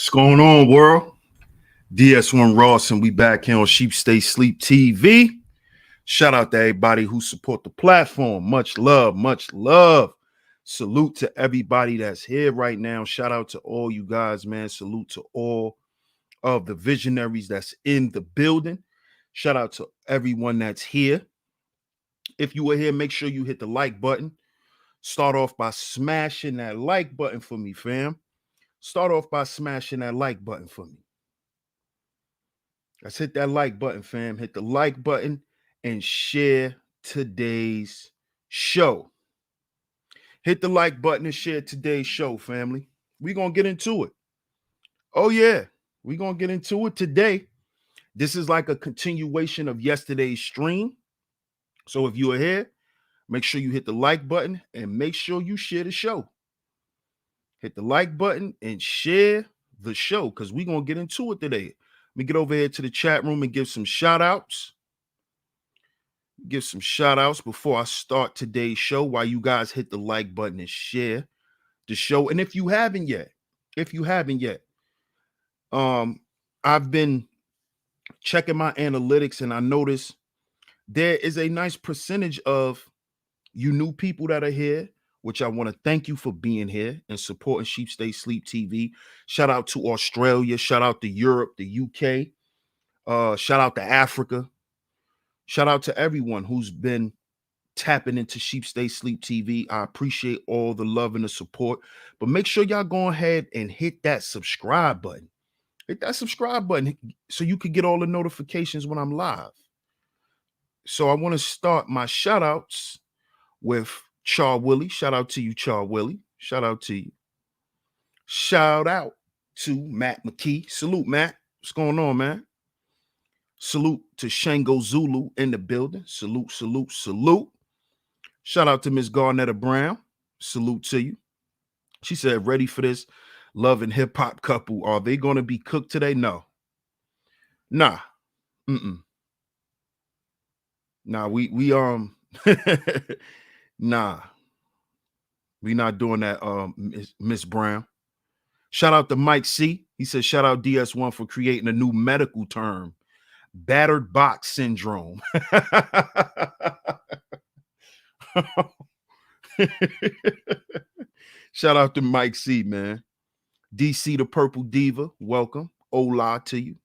What's going on, world? DS1 Ross, and we back here on Sheep Stay Sleep TV. Shout out to everybody who support the platform. Much love, much love. Salute to everybody that's here right now. Shout out to all you guys, man. Salute to all of the visionaries that's in the building. Shout out to everyone that's here. If you were here, make sure you hit the like button. Start off by smashing that like button for me, fam. Start off by smashing that like button for me. Let's hit that like button, fam. Hit the like button and share today's show. Hit the like button and share today's show, family. We're going to get into it. Oh, yeah. We're going to get into it today. This is like a continuation of yesterday's stream. So if you are here, make sure you hit the like button and make sure you share the show. Hit the like button and share the show because we're going to get into it today. Let me get over here to the chat room and give some shout outs. Give some shout outs before I start today's show while you guys hit the like button and share the show. And if you haven't yet, I've been checking my analytics and I noticed there is a nice percentage of you new people that are here, which I want to thank you for being here and supporting Sheep Stay Sleep TV. Shout out to Australia. Shout out to Europe, the UK. Shout out to Africa. Shout out to everyone who's been tapping into Sheep Stay Sleep TV. I appreciate all the love and the support. But make sure y'all go ahead and hit that subscribe button. Hit that subscribe button so you can get all the notifications when I'm live. So I want to start my shout outs with Char Willie. Shout out to you, Char Willie. Shout out to you. Shout out to Matt McKee. Salute, Matt. What's going on, man? Salute to Shango Zulu in the building. Salute, salute, salute. Shout out to Miss Garnetta Brown. Salute to you. She said, ready for this love and hip hop couple. Are they going to be cooked today? No. Nah. Nah, we nah. We not doing that, Miss Brown. Shout out to Mike C. He said, shout out DS1 for creating a new medical term. Battered box syndrome. Shout out to Mike C, man. DC the Purple Diva, welcome. Hola to you.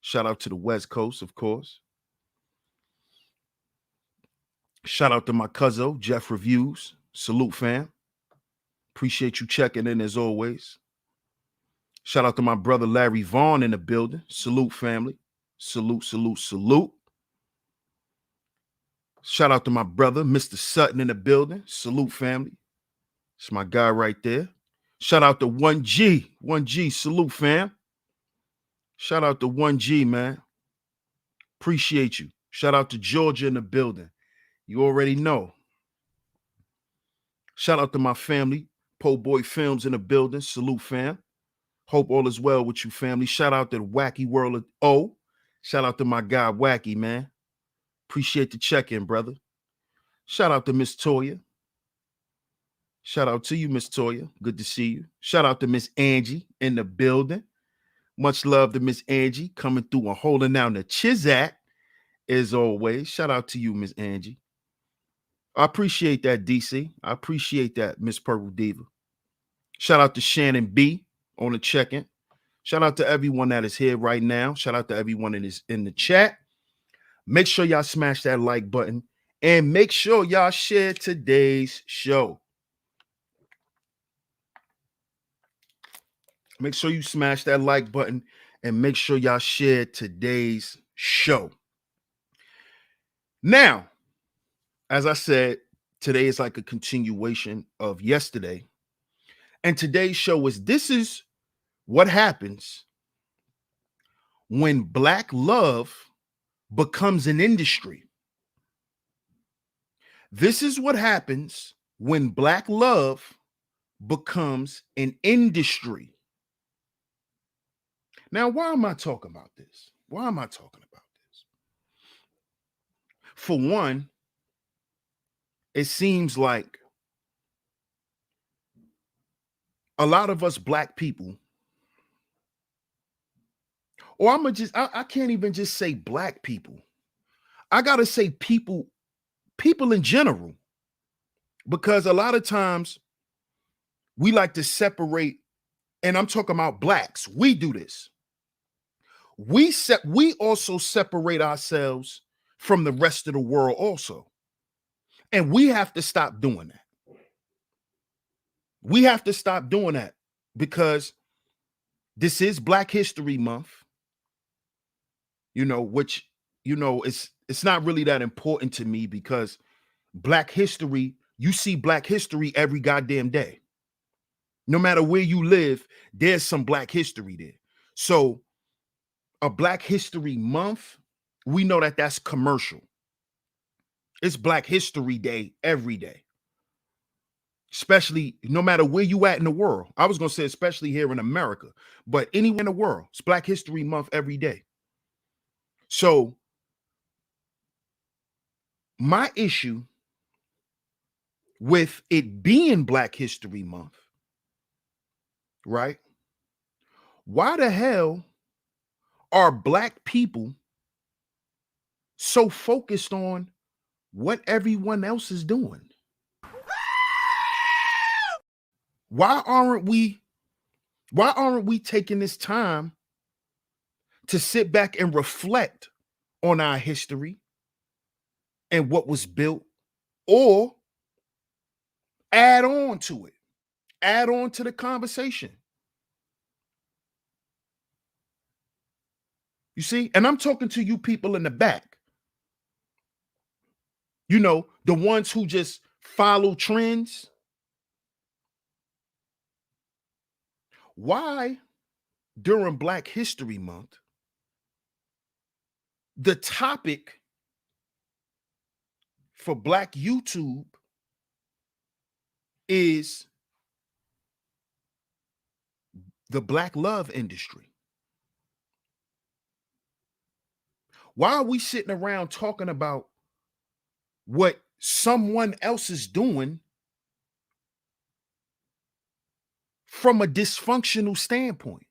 Shout out to the West Coast, of course. Shout out to my cousin, Jeff Reviews. Salute, fam. Appreciate you checking in as always. Shout out to my brother Larry Vaughn in the building. Salute, family. Salute, salute, salute. Shout out to my brother, Mr. Sutton in the building. Salute, family. It's my guy right there. Shout out to 1G. 1G, salute, fam. Shout out to 1G, man. Appreciate you. Shout out to Georgia in the building. You already know. Shout out to my family, Po Boy Films in the building. Salute, fam. Hope all is well with you, family. Shout out to the Wacky World of O. Shout out to my guy, Wacky, man. Appreciate the check-in, brother. Shout out to Miss Toya. Shout out to you, Miss Toya. Good to see you. Shout out to Miss Angie in the building. Much love to Miss Angie coming through and holding down the Chizat as always. Shout out to you, Miss Angie. I appreciate that, DC. I appreciate that, Miss Purple Diva. Shout out to Shannon B on the check-in. Shout out to everyone that is here right now. Shout out to everyone that is in the chat. Make sure y'all smash that like button and make sure y'all share today's show. Make sure you smash that like button and make sure y'all share today's show. Now, as I said, today is like a continuation of yesterday. And today's show this is what happens when Black love becomes an industry. This is what happens when Black love becomes an industry. Now, why am I talking about this? Why am I talking about this? For one, it seems like a lot of us Black people or I can't even just say black people. I gotta say people in general, because a lot of times we like to separate, and I'm talking about blacks. We do this. We also separate ourselves from the rest of the world also. And we have to stop doing that. We have to stop doing that because this is Black History Month, which it's not really that important to me because Black history, you see Black history every goddamn day. No matter where you live, there's some Black history there. So a Black History Month, we know that that's commercial. It's Black History Day every day. Especially no matter where you at in the world. I was going to say especially here in America, but anywhere in the world, it's Black History Month every day. So my issue with it being Black History Month, right? Why the hell are black people so focused on what everyone else is doing? Why aren't we taking this time to sit back and reflect on our history and what was built, or add on to it, add on to the conversation? You see, and I'm talking to you people in the back, the ones who just follow trends. Why during Black History Month, the topic for Black YouTube is the Black love industry? Why are we sitting around talking about what someone else is doing from a dysfunctional standpoint?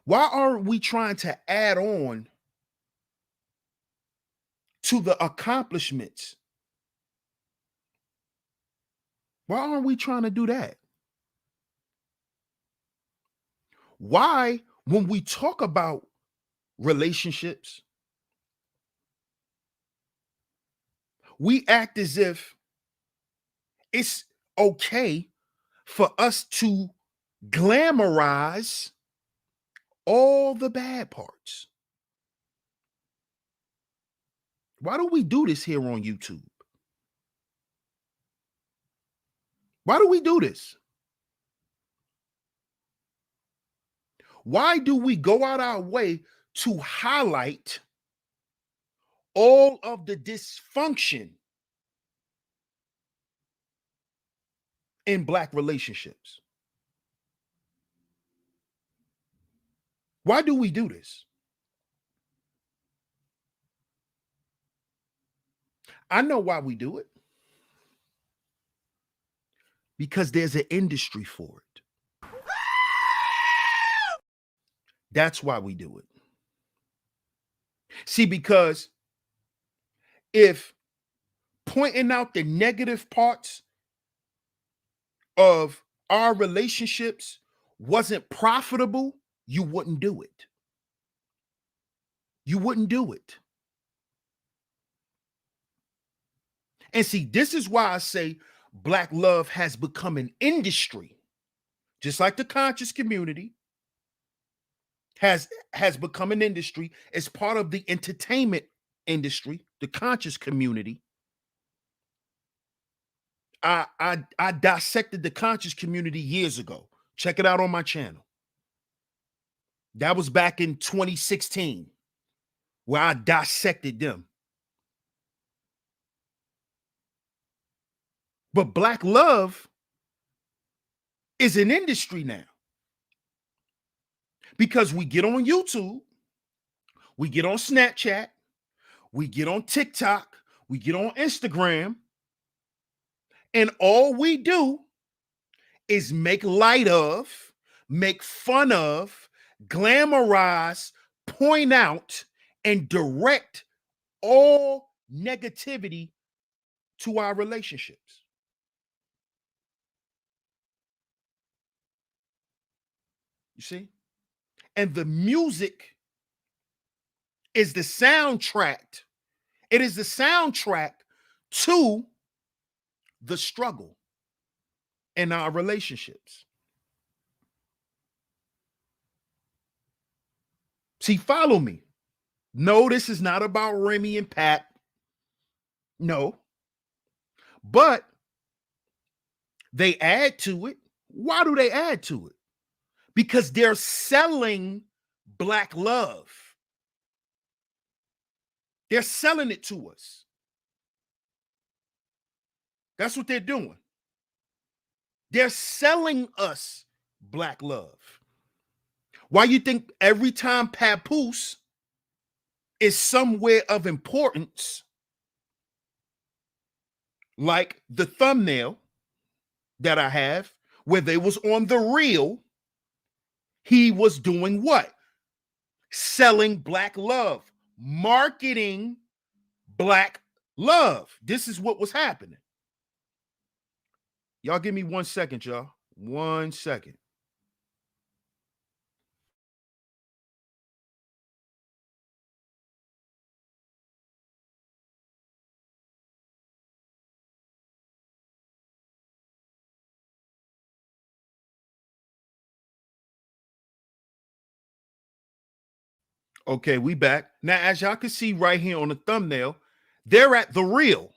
Why aren't we trying to add on to the accomplishments? Why aren't we trying to do that? Why, when we talk about relationships, we act as if it's okay for us to glamorize all the bad parts? Why do we do this here on YouTube? Why do we do this? Why do we go out our way to highlight all of the dysfunction in Black relationships? Why do we do this? I know why we do it. Because there's an industry for it. That's why we do it. See, because if pointing out the negative parts of our relationships wasn't profitable, you wouldn't do it. You wouldn't do it. And see, this is why I say Black love has become an industry, just like the conscious community has become an industry as part of the entertainment industry, the conscious community. I dissected the conscious community years ago. Check it out on my channel. That was back in 2016, where I dissected them. But Black love is an industry now, because we get on YouTube, we get on Snapchat, we get on TikTok, we get on Instagram, and all we do is make light of, make fun of, glamorize, point out, and direct all negativity to our relationships. You see? And the music is the soundtrack. It is the soundtrack to the struggle in our relationships. See, follow me. No, this is not about Remy and Pat. No. But they add to it. Why do they add to it? Because they're selling black love. They're selling it to us. That's what they're doing. They're selling us black love. Why you think every time Papoose is somewhere of importance, like the thumbnail that I have, where they was on the reel, he was doing what? Selling black love, marketing black love. This is what was happening. Y'all give me 1 second, y'all. 1 second. Okay, we back. Now, as y'all can see right here on the thumbnail, they're at the reel.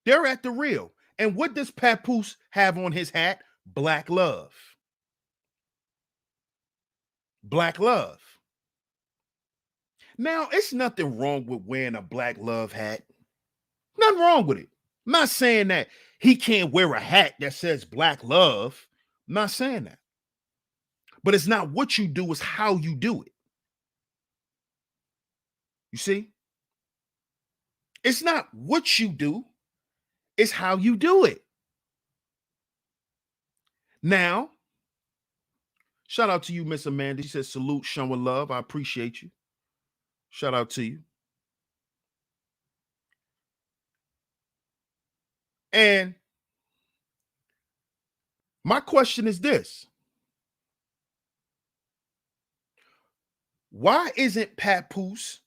They're at the reel. And what does Papoose have on his hat? Black love. Black love. Now, it's nothing wrong with wearing a black love hat. Nothing wrong with it. I'm not saying that he can't wear a hat that says black love. I'm not saying that. But it's not what you do, it's how you do it. You see? It's not what you do, it's how you do it. Now, shout out to you, Miss Amanda. She says, salute, showing love. I appreciate you. Shout out to you. And my question is this. Why isn't Papoose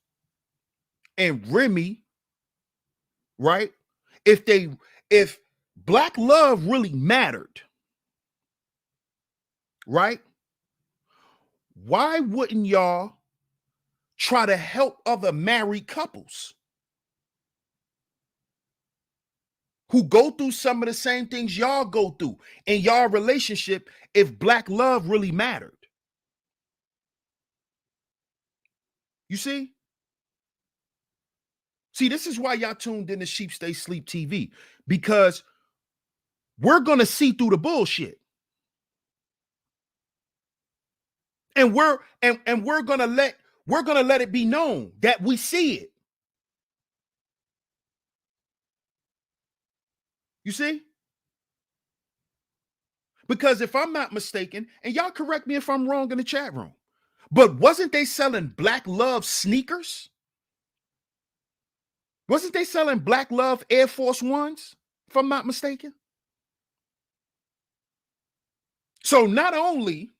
and Remy, right? If black love really mattered, right? Why wouldn't y'all try to help other married couples who go through some of the same things y'all go through in y'all relationship if black love really mattered? You see? See, this is why y'all tuned in to Sheep Stay Sleep TV, because we're going to see through the bullshit. And we're going to let it be known that we see it. You see? Because if I'm not mistaken, and y'all correct me if I'm wrong in the chat room, but wasn't they selling black love sneakers? Wasn't they selling black love Air Force Ones, if I'm not mistaken? So not only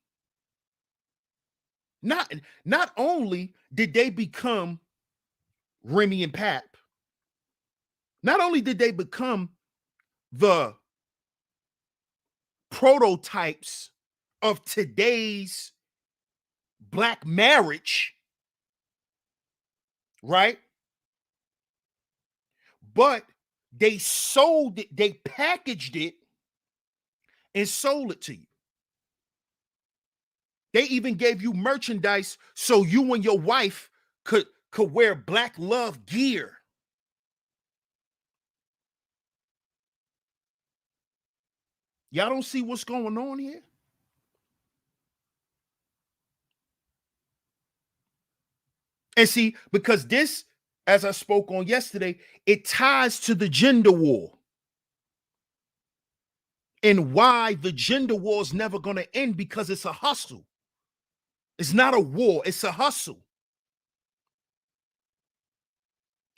did they become Remy and Pap, not only did they become the prototypes of today's black marriage, right? But they sold it, they packaged it and sold it to you. They even gave you merchandise so you and your wife could wear black love gear. Y'all don't see what's going on here? And see, because this, as I spoke on yesterday, it ties to the gender war. and why the gender war is never going to end, because it's a hustle. It's not a war, it's a hustle.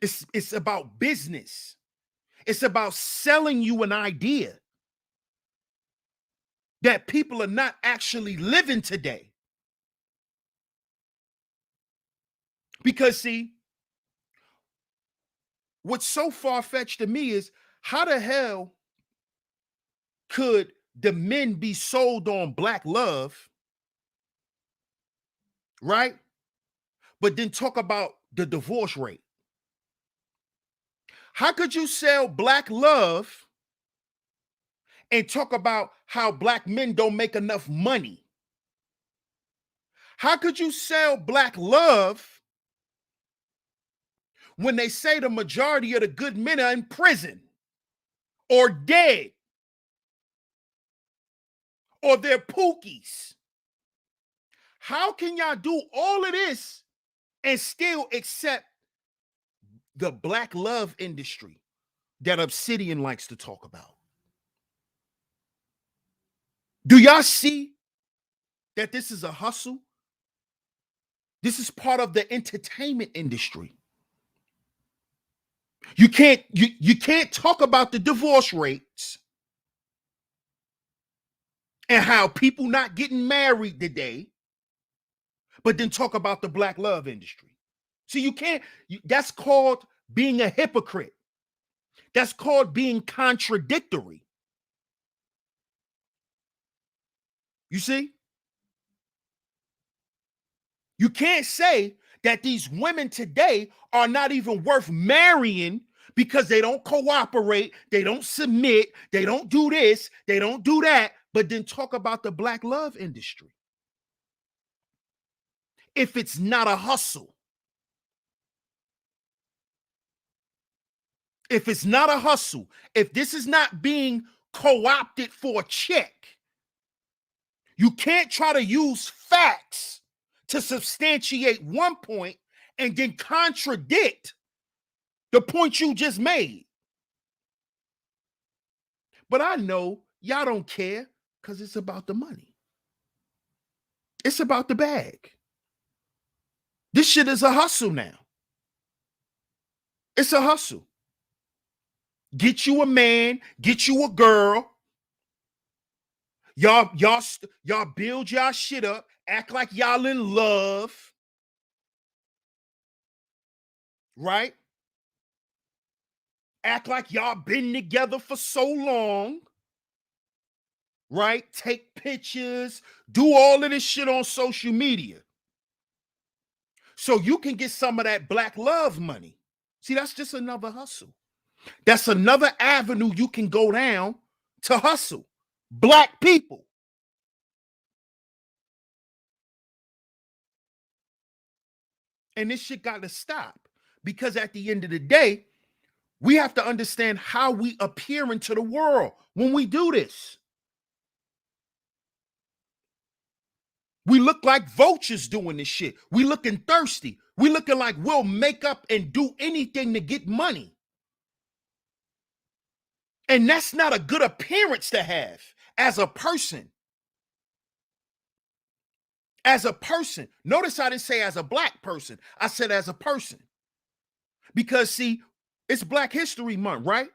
It's about business. It's about selling you an idea that people are not actually living today. Because see, what's so far-fetched to me is, how the hell could the men be sold on black love, right? But then talk about the divorce rate. How could you sell black love and talk about how black men don't make enough money? How could you sell black love when they say the majority of the good men are in prison or dead or they're pookies? How can y'all do all of this and still accept the black love industry that Obsidian likes to talk about? Do y'all see that this is a hustle? This is part of the entertainment industry. You can't talk about the divorce rates and how people not getting married today, but then talk about the black love industry. See, you can't, that's called being a hypocrite. That's called being contradictory. You see? You can't say that these women today are not even worth marrying because they don't cooperate, they don't submit, they don't do this, they don't do that, but then talk about the black love industry. If it's not a hustle, if it's not a hustle, if this is not being co-opted for a check, you can't try to use facts to substantiate one point and then contradict the point you just made. But I know y'all don't care because it's about the money. It's about the bag. This shit is a hustle now. It's a hustle. Get you a man, get you a girl. Y'all build y'all shit up, act like y'all in love, right? Act like y'all been together for so long, right? Take pictures, do all of this shit on social media so you can get some of that black love money. See, that's just another hustle. That's another avenue you can go down to hustle. Black people. And this shit got to stop, because at the end of the day, we have to understand how we appear into the world when we do this. We look like vultures doing this shit. We looking thirsty. We looking like we'll make up and do anything to get money. And that's not a good appearance to have as a person. As a person. Notice I didn't say as a black person. I said as a person. Because see, it's Black History Month, right?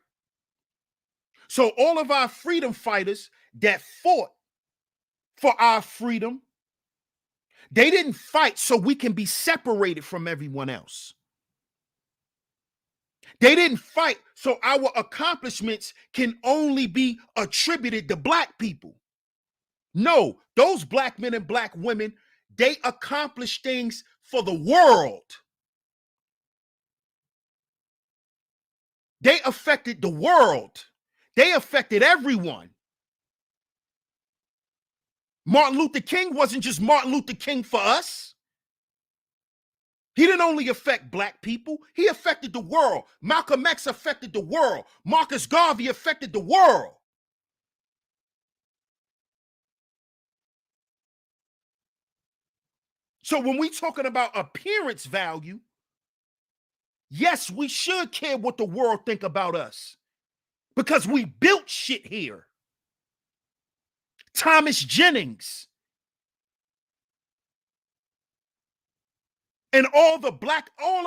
So all of our freedom fighters that fought for our freedom, they didn't fight so we can be separated from everyone else. They didn't fight so our accomplishments can only be attributed to black people. No, those black men and black women, they accomplished things for the world. They affected the world. They affected everyone. Martin Luther King wasn't just Martin Luther King for us. He didn't only affect black people, he affected the world. Malcolm X affected the world. Marcus Garvey affected the world. So when we talking about appearance value, yes, we should care what the world think about us, because we built shit here. Thomas Jennings, and all the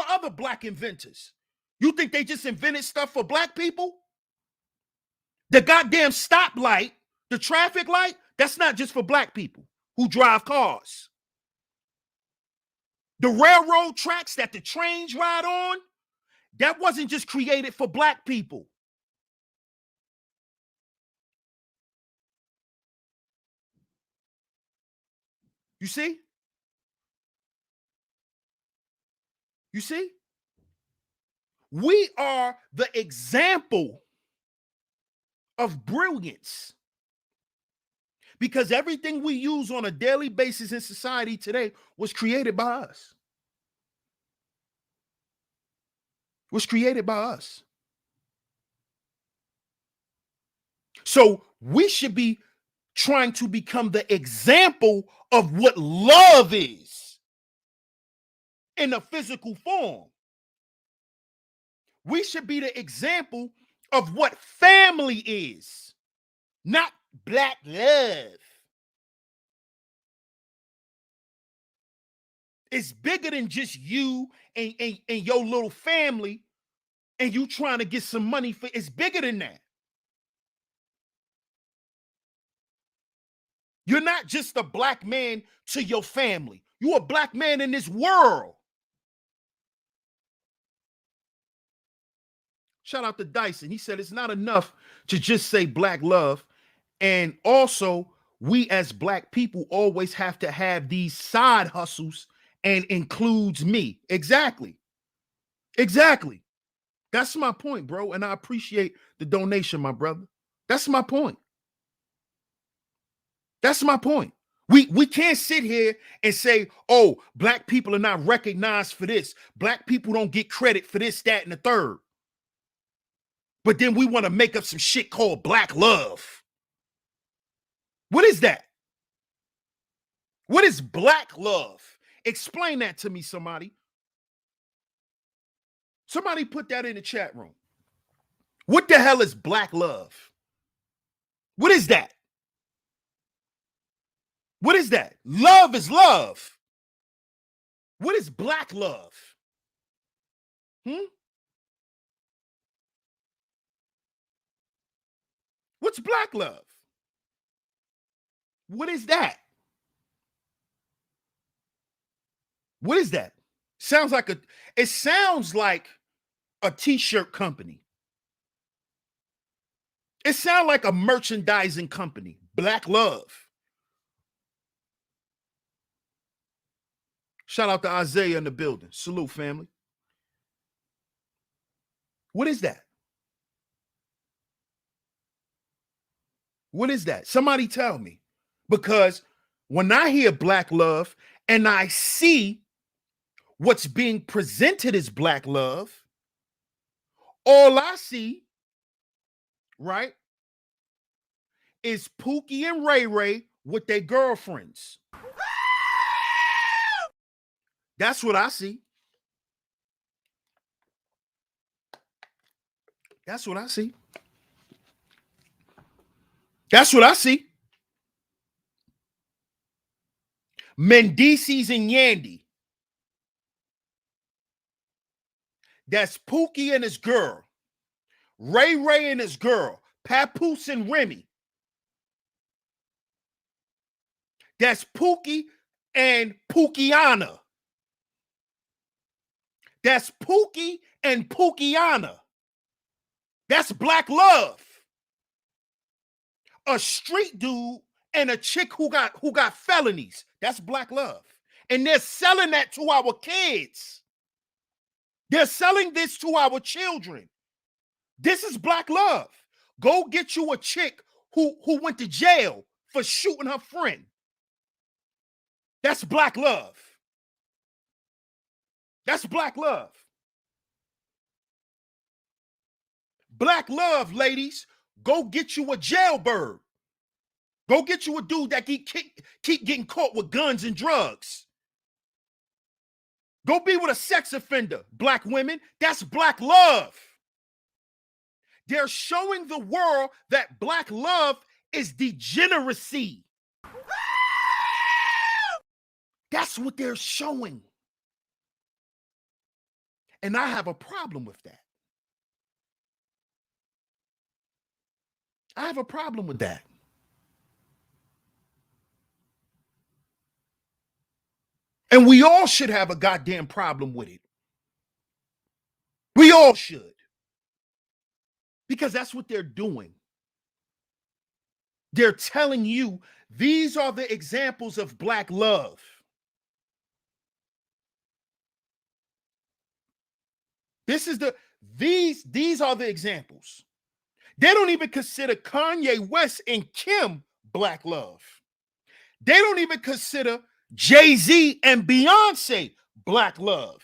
other black inventors. You think they just invented stuff for black people? The goddamn stoplight, the traffic light, that's not just for black people who drive cars. The railroad tracks that the trains ride on, that wasn't just created for black people. You see? You see? We are the example of brilliance, because everything we use on a daily basis in society today was created by us. Was created by us. So we should be trying to become the example of what love is in a physical form. We should be the example of what family is, not black love. It's bigger than just you and your little family and you trying to get some money for. It's bigger than that. You're not just a black man to your family. You're a black man in this world. Shout out to Dyson. He said it's not enough to just say black love. And also, we as black people always have to have these side hustles, and includes me. Exactly. Exactly. That's my point, bro. And I appreciate the donation, my brother. That's my point. That's my point. We can't sit here and say, oh, black people are not recognized for this. Black people don't get credit for this, that, and the third. But then we want to make up some shit called black love. What is that? What is black love? Explain that to me, somebody. Somebody put that in the chat room. What the hell is black love? What is that? What is that? Love is love. What is black love? What's black love? What is that? What is that? It sounds like a t-shirt company. It sounds like a merchandising company. Black love. Shout out to Isaiah in the building. Salute, family. What is that? What is that? Somebody tell me. Because when I hear black love and I see what's being presented as black love, all I see, right, is Pookie and Ray Ray with their girlfriends. That's what I see. That's what I see. That's what I see. Mendices and Yandy. That's Pookie and his girl. Ray Ray and his girl. Papoose and Remy. That's Pookie and Pookieana. That's Pookie and Pookieana. That's black love. A street dude and a chick who got felonies. That's black love. And they're selling that to our kids. They're selling this to our children. This is black love. Go get you a chick who went to jail for shooting her friend. That's black love. That's black love. Black love, ladies. Go get you a jailbird. Go get you a dude that keep getting caught with guns and drugs. Go be with a sex offender, black women. That's black love. They're showing the world that black love is degeneracy. That's what they're showing. And I have a problem with that. I have a problem with that. And we all should have a goddamn problem with it. We all should. Because that's what they're doing. They're telling you these are the examples of Black love. These are the examples. They don't even consider Kanye West and Kim Black love. They don't even consider Jay-Z and Beyonce Black love.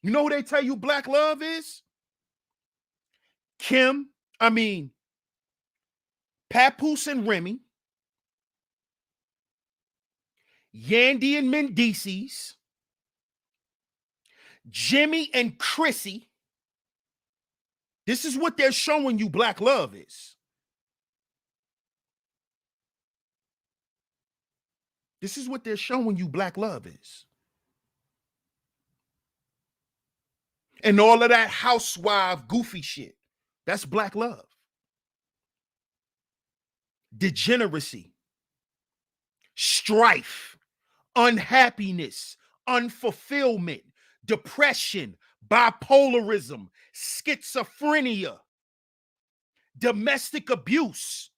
You know who they tell you Black love is? Papoose and Remy, Yandy and Mendices, Jimmy and Chrissy. This is what they're showing you Black love is. This is what they're showing you Black love is. And all of that housewife goofy shit. That's Black love. Degeneracy, strife, unhappiness, unfulfillment, depression, bipolarism, schizophrenia, domestic abuse.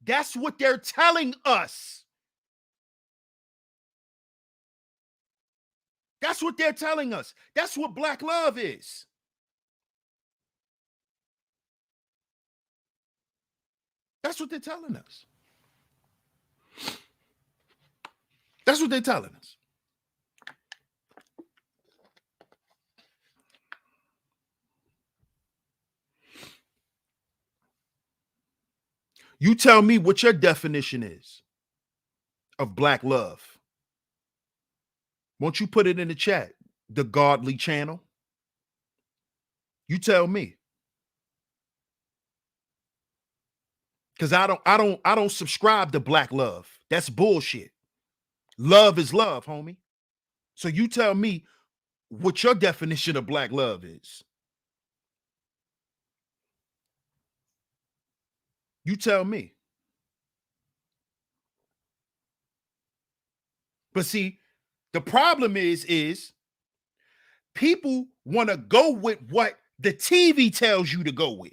That's what they're telling us. That's what they're telling us. That's what Black love is. That's what they're telling us. That's what they're telling us. You tell me what your definition is of Black love. Won't you put it in the chat? The Godly Channel. You tell me. Because I don't subscribe to Black love. That's bullshit. Love is love, homie. So you tell me what your definition of Black love is. You tell me. But see, the problem is people want to go with what the TV tells you to go with.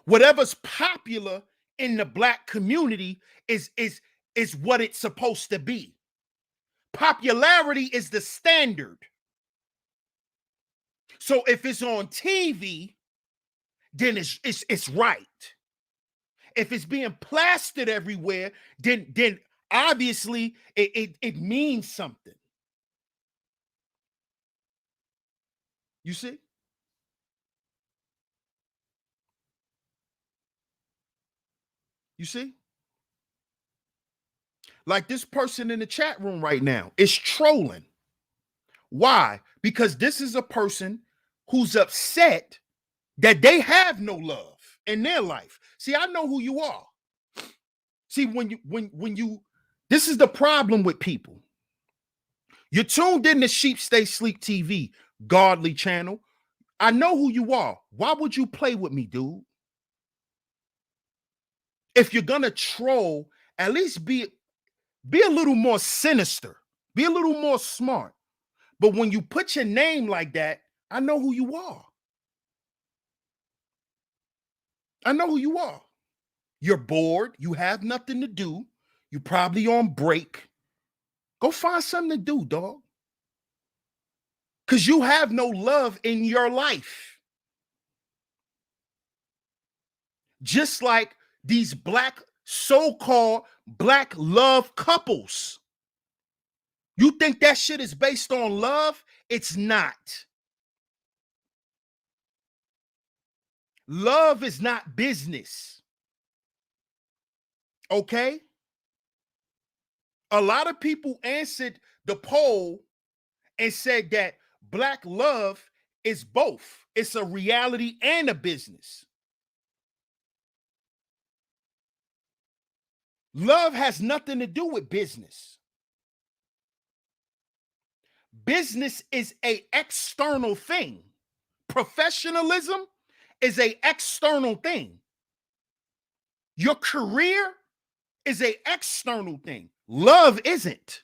Whatever's popular in the Black community is what it's supposed to be. Popularity is the standard. So if it's on TV, then it's right. If it's being plastered everywhere, then obviously it means something. You see? You see? Like this person in the chat room right now is trolling. Why? Because this is a person who's upset that they have no love in their life. See, I know who you are. See, when you this is the problem with people. You're tuned in to Sheep Stay Sleep TV, Godly Channel. I know who you are. Why would you play with me, dude? If you're gonna troll, at least be a little more sinister. Be a little more smart. But when you put your name like that, I know who you are. I know who you are. You're bored. You have nothing to do. You're probably on break. Go find something to do, dog. Because you have no love in your life. Just like these so-called Black love couples. You think that shit is based on love? It's not. Love is not business. Okay? A lot of people answered the poll and said that Black love It's both. It's a reality and a business. Love has nothing to do with business. Business is a external thing. Professionalism is a external thing. Your career is a external thing. Love isn't.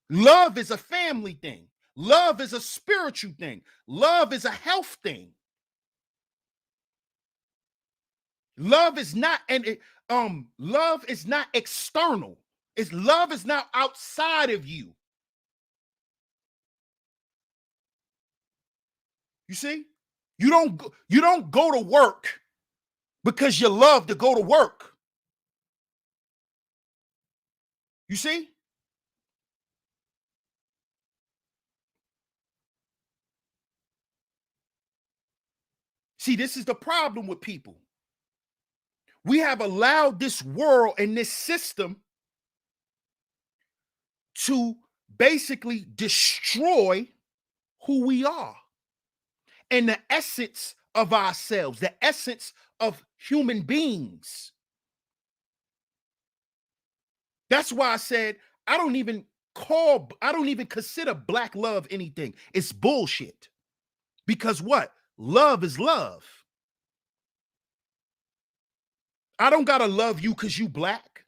Love is a family thing. Love is a spiritual thing. Love is a health thing. Love is not love is not external. Love is not outside of you. You see? You don't go to work because you love to go to work. You see? See, this is the problem with people. We have allowed this world and this system to basically destroy who we are and the essence of ourselves, the essence of human beings. That's why I said I don't even consider black love anything. It's bullshit. Because what? Love is love. I don't gotta love you because you black.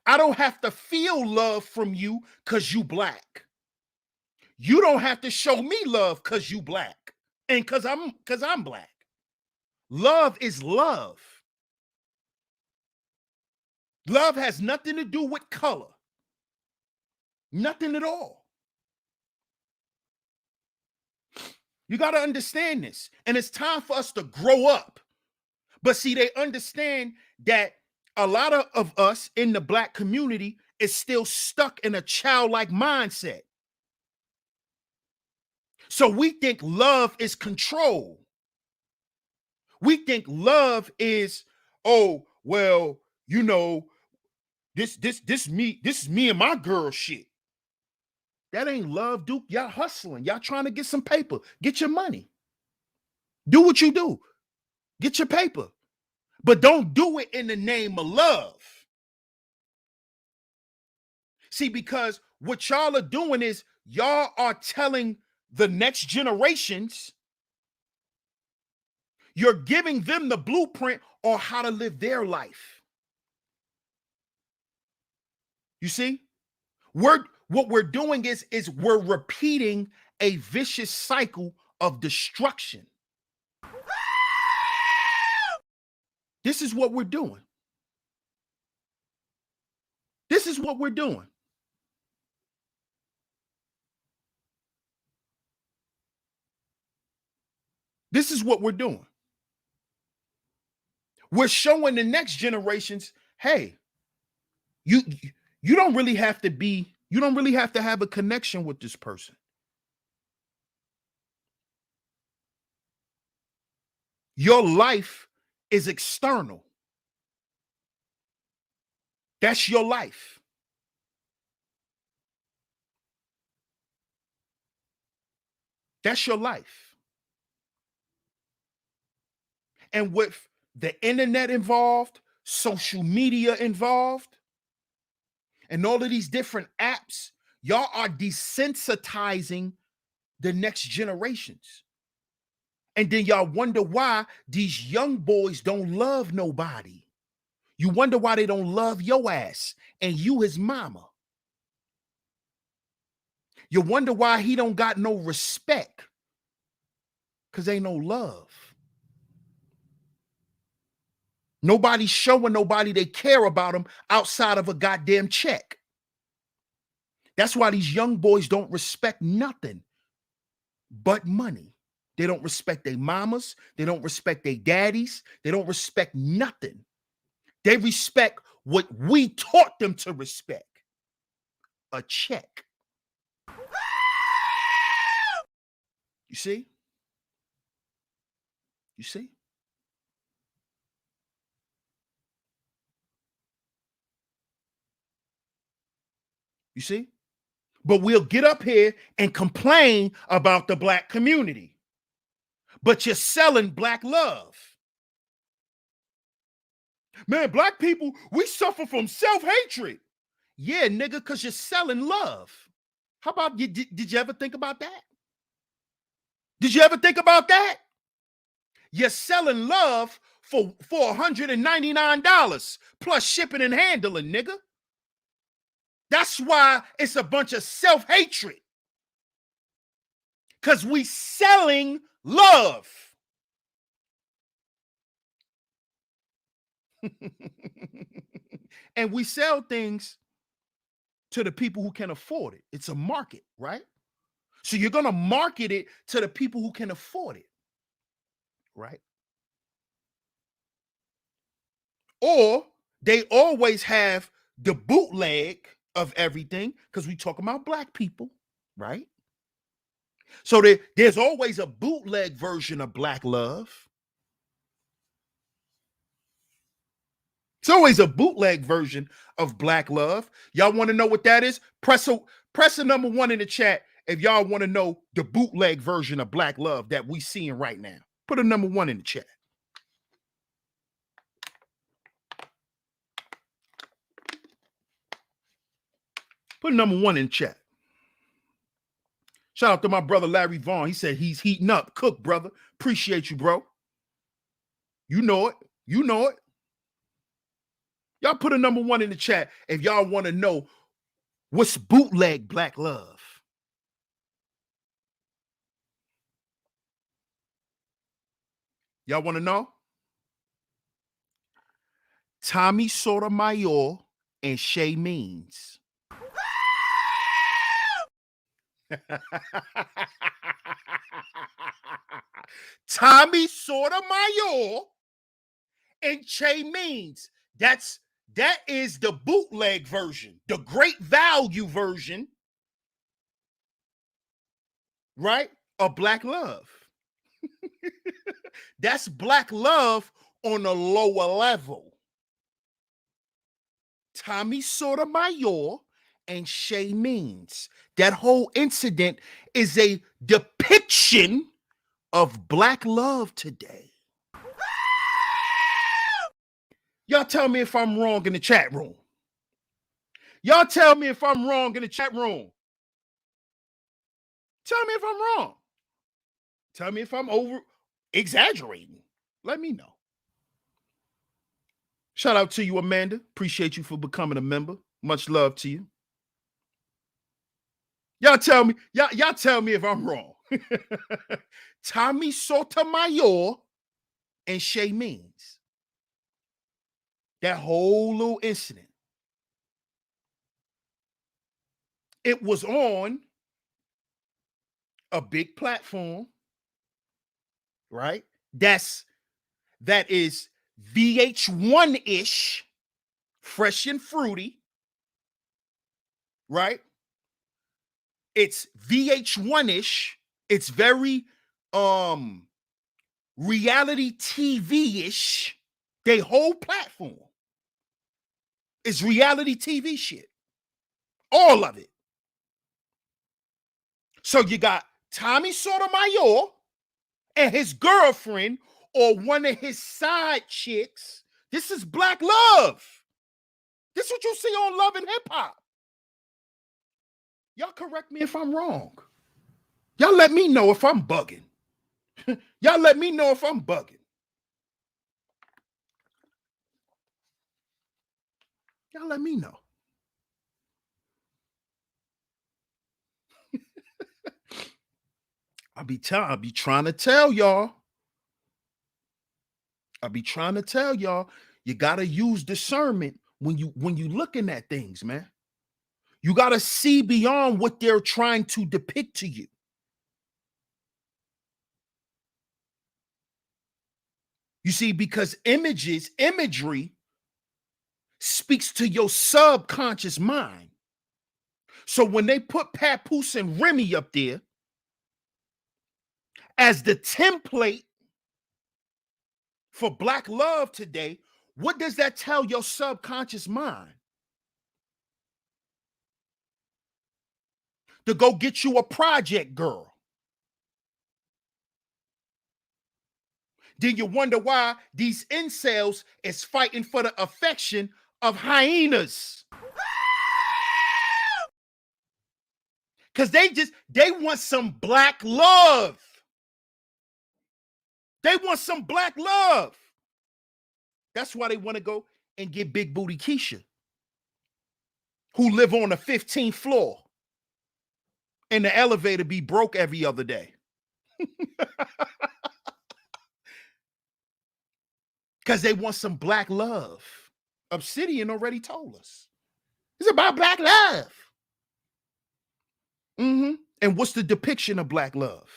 I don't have to feel love from you because you black. You don't have to show me love because you black and because I'm black. Love is love. Love has nothing to do with color. Nothing at all. You got to understand this. And it's time for us to grow up. But see, they understand that a lot of us in the black community is still stuck in a childlike mindset. So we think love is control. We think love is, oh, well, you know, this is me and my girl shit. That ain't love, Duke. Y'all hustling. Y'all trying to get some paper. Get your money. Do what you do. Get your paper. But don't do it in the name of love. See, because what y'all are doing is y'all are telling the next generations, you're giving them the blueprint on how to live their life. You see? What we're doing is we're repeating a vicious cycle of destruction. This is what we're doing. This is what we're doing. This is what we're doing. We're showing the next generations, hey, you don't really have to have a connection with this person. Your life is external. That's your life. That's your life. And with the internet involved, social media involved, and all of these different apps, y'all are desensitizing the next generations. And then y'all wonder why these young boys don't love nobody. You wonder why they don't love your ass and you his mama. You wonder why he don't got no respect. Because ain't no love. Nobody's showing nobody they care about them outside of a goddamn check. That's why these young boys don't respect nothing but money. They don't respect their mamas. They don't respect their daddies. They don't respect nothing. They respect what we taught them to respect. A check. You see? You see? You see? But we'll get up here and complain about the black community. But you're selling black love. Man, black people, we suffer from self-hatred. Yeah, nigga, because you're selling love. How about you? Did you ever think about that? Did you ever think about that? You're selling love for $199 plus shipping and handling, nigga. That's why it's a bunch of self-hatred. Because we selling love. And we sell things to the people who can afford it. It's a market, right? So you're going to market it to the people who can afford it, right? Or they always have the bootleg of everything because we talking about black people, right? So there's always a bootleg version of black love. It's always a bootleg version of black love. Y'all want to know what that is? Press a number 1 in the chat if y'all want to know the bootleg version of black love that we seeing right now. Put a number 1 in the chat. Put a number 1 in the chat. Shout out to my brother Larry Vaughn. He said he's heating up. Cook, brother. Appreciate you, bro. You know it. You know it. Y'all put a number 1 in the chat if y'all want to know what's bootleg black love. Y'all want to know? Tommy Sotomayor and Shay Means. Tommy Sotomayor and Shay Means. That is the bootleg version, the great value version, right? Of black love. That's black love on a lower level. Tommy Sotomayor and Shay Means. That whole incident is a depiction of black love today. Y'all tell me if I'm wrong in the chat room. Y'all tell me if I'm wrong in the chat room. Tell me if I'm wrong. Tell me if I'm over exaggerating. Let me know. Shout out to you, Amanda. Appreciate you for becoming a member. Much love to you. Y'all tell me if I'm wrong. Tommy Sotomayor and Shay Means. That whole little incident. It was on a big platform, right? That is VH1-ish, fresh and fruity, right? It's VH1-ish. It's very reality TV-ish. They whole platform is reality TV shit. All of it. So you got Tommy Sotomayor and his girlfriend or one of his side chicks. This is black love. This is what you see on Love and Hip Hop. Y'all correct me if I'm wrong. Y'all let me know if I'm bugging. Y'all let me know if I'm bugging. Y'all let me know. I'll be trying to tell y'all. You gotta use discernment when you looking at things, man. You gotta see beyond what they're trying to depict to you. You see, because imagery speaks to your subconscious mind. So when they put Papoose and Remy up there as the template for black love today, what does that tell your subconscious mind? to go get you a project girl. Then you wonder why these incels is fighting for the affection of hyenas. Because they want some black love. They want some black love. That's why they want to go and get Big Booty Keisha, who live on the 15th floor, and the elevator be broke every other day. Because they want some black love. Obsidian already told us. It's about black love. And what's the depiction of black love?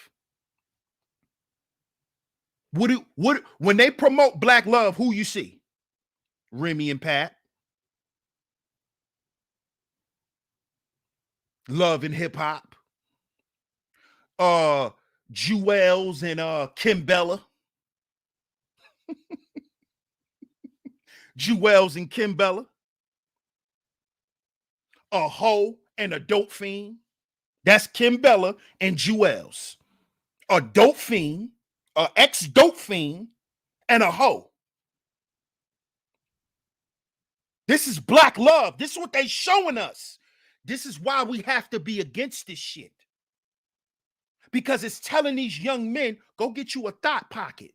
When they promote black love, who you see? Remy and Pat. Love and hip hop. Jewels and Kimbella. Jewels and Kimbella. A hoe and a dope fiend. That's Kimbella and Jewels. A dope fiend, a ex-dope fiend, and a hoe. This is black love. This is what they showing us. This is why we have to be against this shit. Because it's telling these young men, go get you a thought pocket.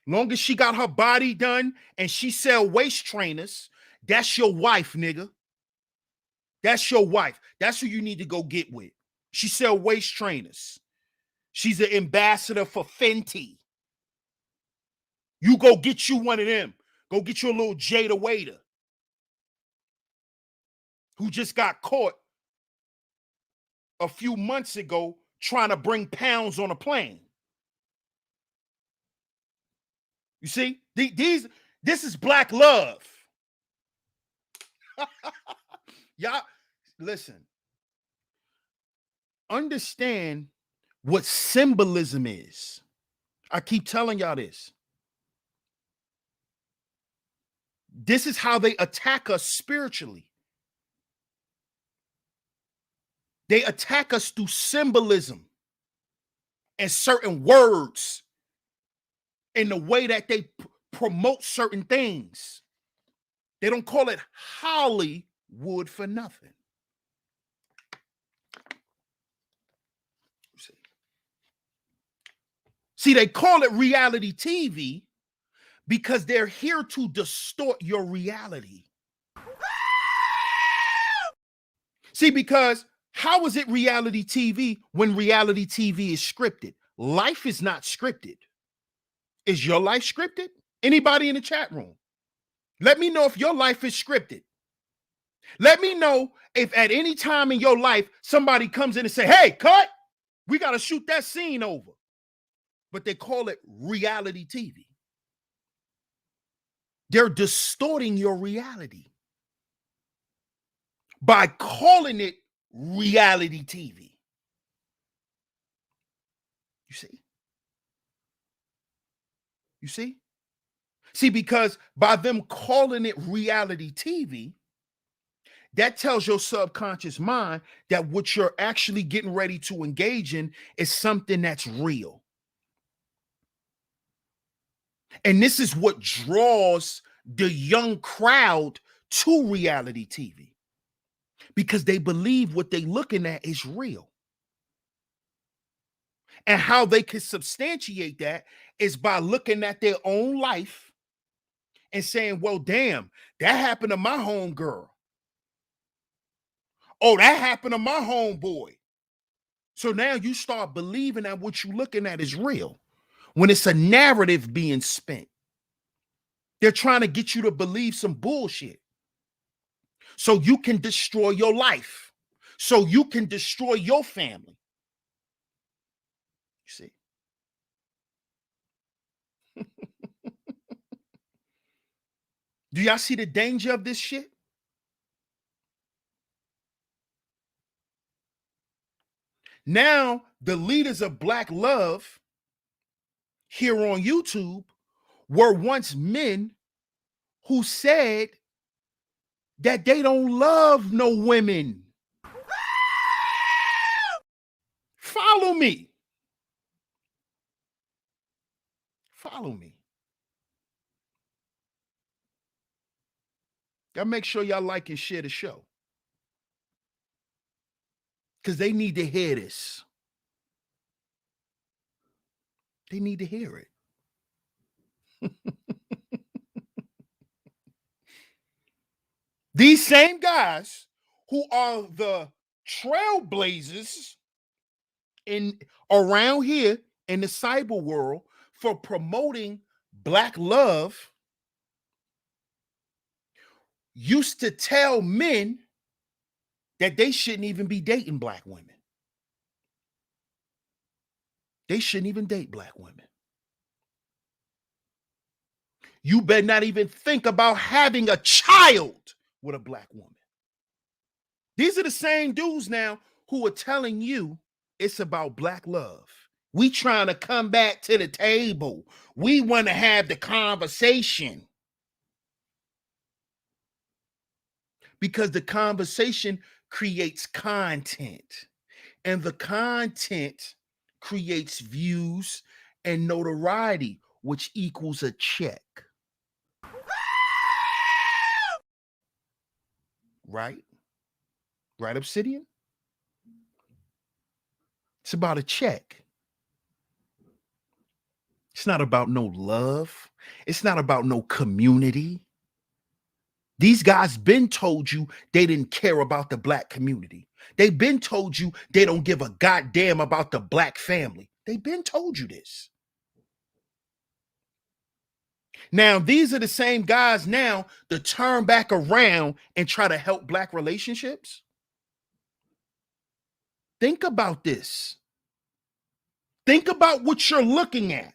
Long as she got her body done and she sell waist trainers, that's your wife, nigga. That's your wife. That's who you need to go get with. She sell waist trainers. She's an ambassador for Fenty. You go get you one of them. Go get you a little Jada Waiter who just got caught a few months ago trying to bring pounds on a plane. You see? This is black love. Y'all, listen. Understand what symbolism is. I keep telling y'all this. This is how they attack us spiritually. They attack us through symbolism and certain words in the way that they promote certain things. They don't call it Hollywood for nothing. See, they call it reality TV because they're here to distort your reality. See, because how is it reality TV when reality TV is scripted? Life is not scripted. Is your life scripted? Anybody in the chat room? Let me know if your life is scripted. Let me know if at any time in your life somebody comes in and say, hey, cut, we got to shoot that scene over. But they call it reality TV. They're distorting your reality by calling it reality TV. You see? You see? See, because by them calling it reality TV, that tells your subconscious mind that what you're actually getting ready to engage in is something that's real. And this is what draws the young crowd to reality TV, because they believe what they're looking at is real. And how they can substantiate that is by looking at their own life and saying, well, damn, that happened to my homegirl. Oh, that happened to my homeboy. So now you start believing that what you're looking at is real when it's a narrative being spent. They're trying to get you to believe some bullshit so you can destroy your life, so you can destroy your family. You see? Do y'all see the danger of this shit? Now, the leaders of Black Love here on YouTube were once men who said that they don't love no women. me. Follow me. Y'all make sure y'all like and share the show. Because they need to hear this. They need to hear it. These same guys who are the trailblazers in around here in the cyber world for promoting Black love used to tell men that they shouldn't even be dating Black women. They shouldn't even date Black women. You better not even think about having a child with a Black woman. These are the same dudes now who are telling you it's about Black love. We trying to come back to the table. We want to have the conversation. Because the conversation creates content. And the content creates views and notoriety, which equals a check. Right? Right, Obsidian? It's about a check. It's not about no love. It's not about no community. These guys been told you they didn't care about the Black community. They've been told you they don't give a goddamn about the Black family. They've been told you this. Now, these are the same guys now that turn back around and try to help Black relationships. Think about this. Think about what you're looking at.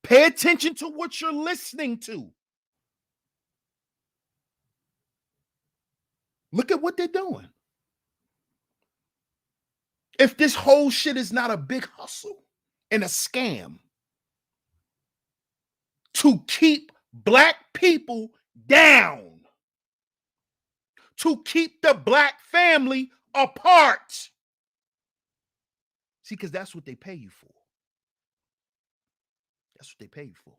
Pay attention to what you're listening to. Look at what they're doing. If this whole shit is not a big hustle and a scam to keep Black people down, to keep the Black family apart. See, because that's what they pay you for. That's what they pay you for.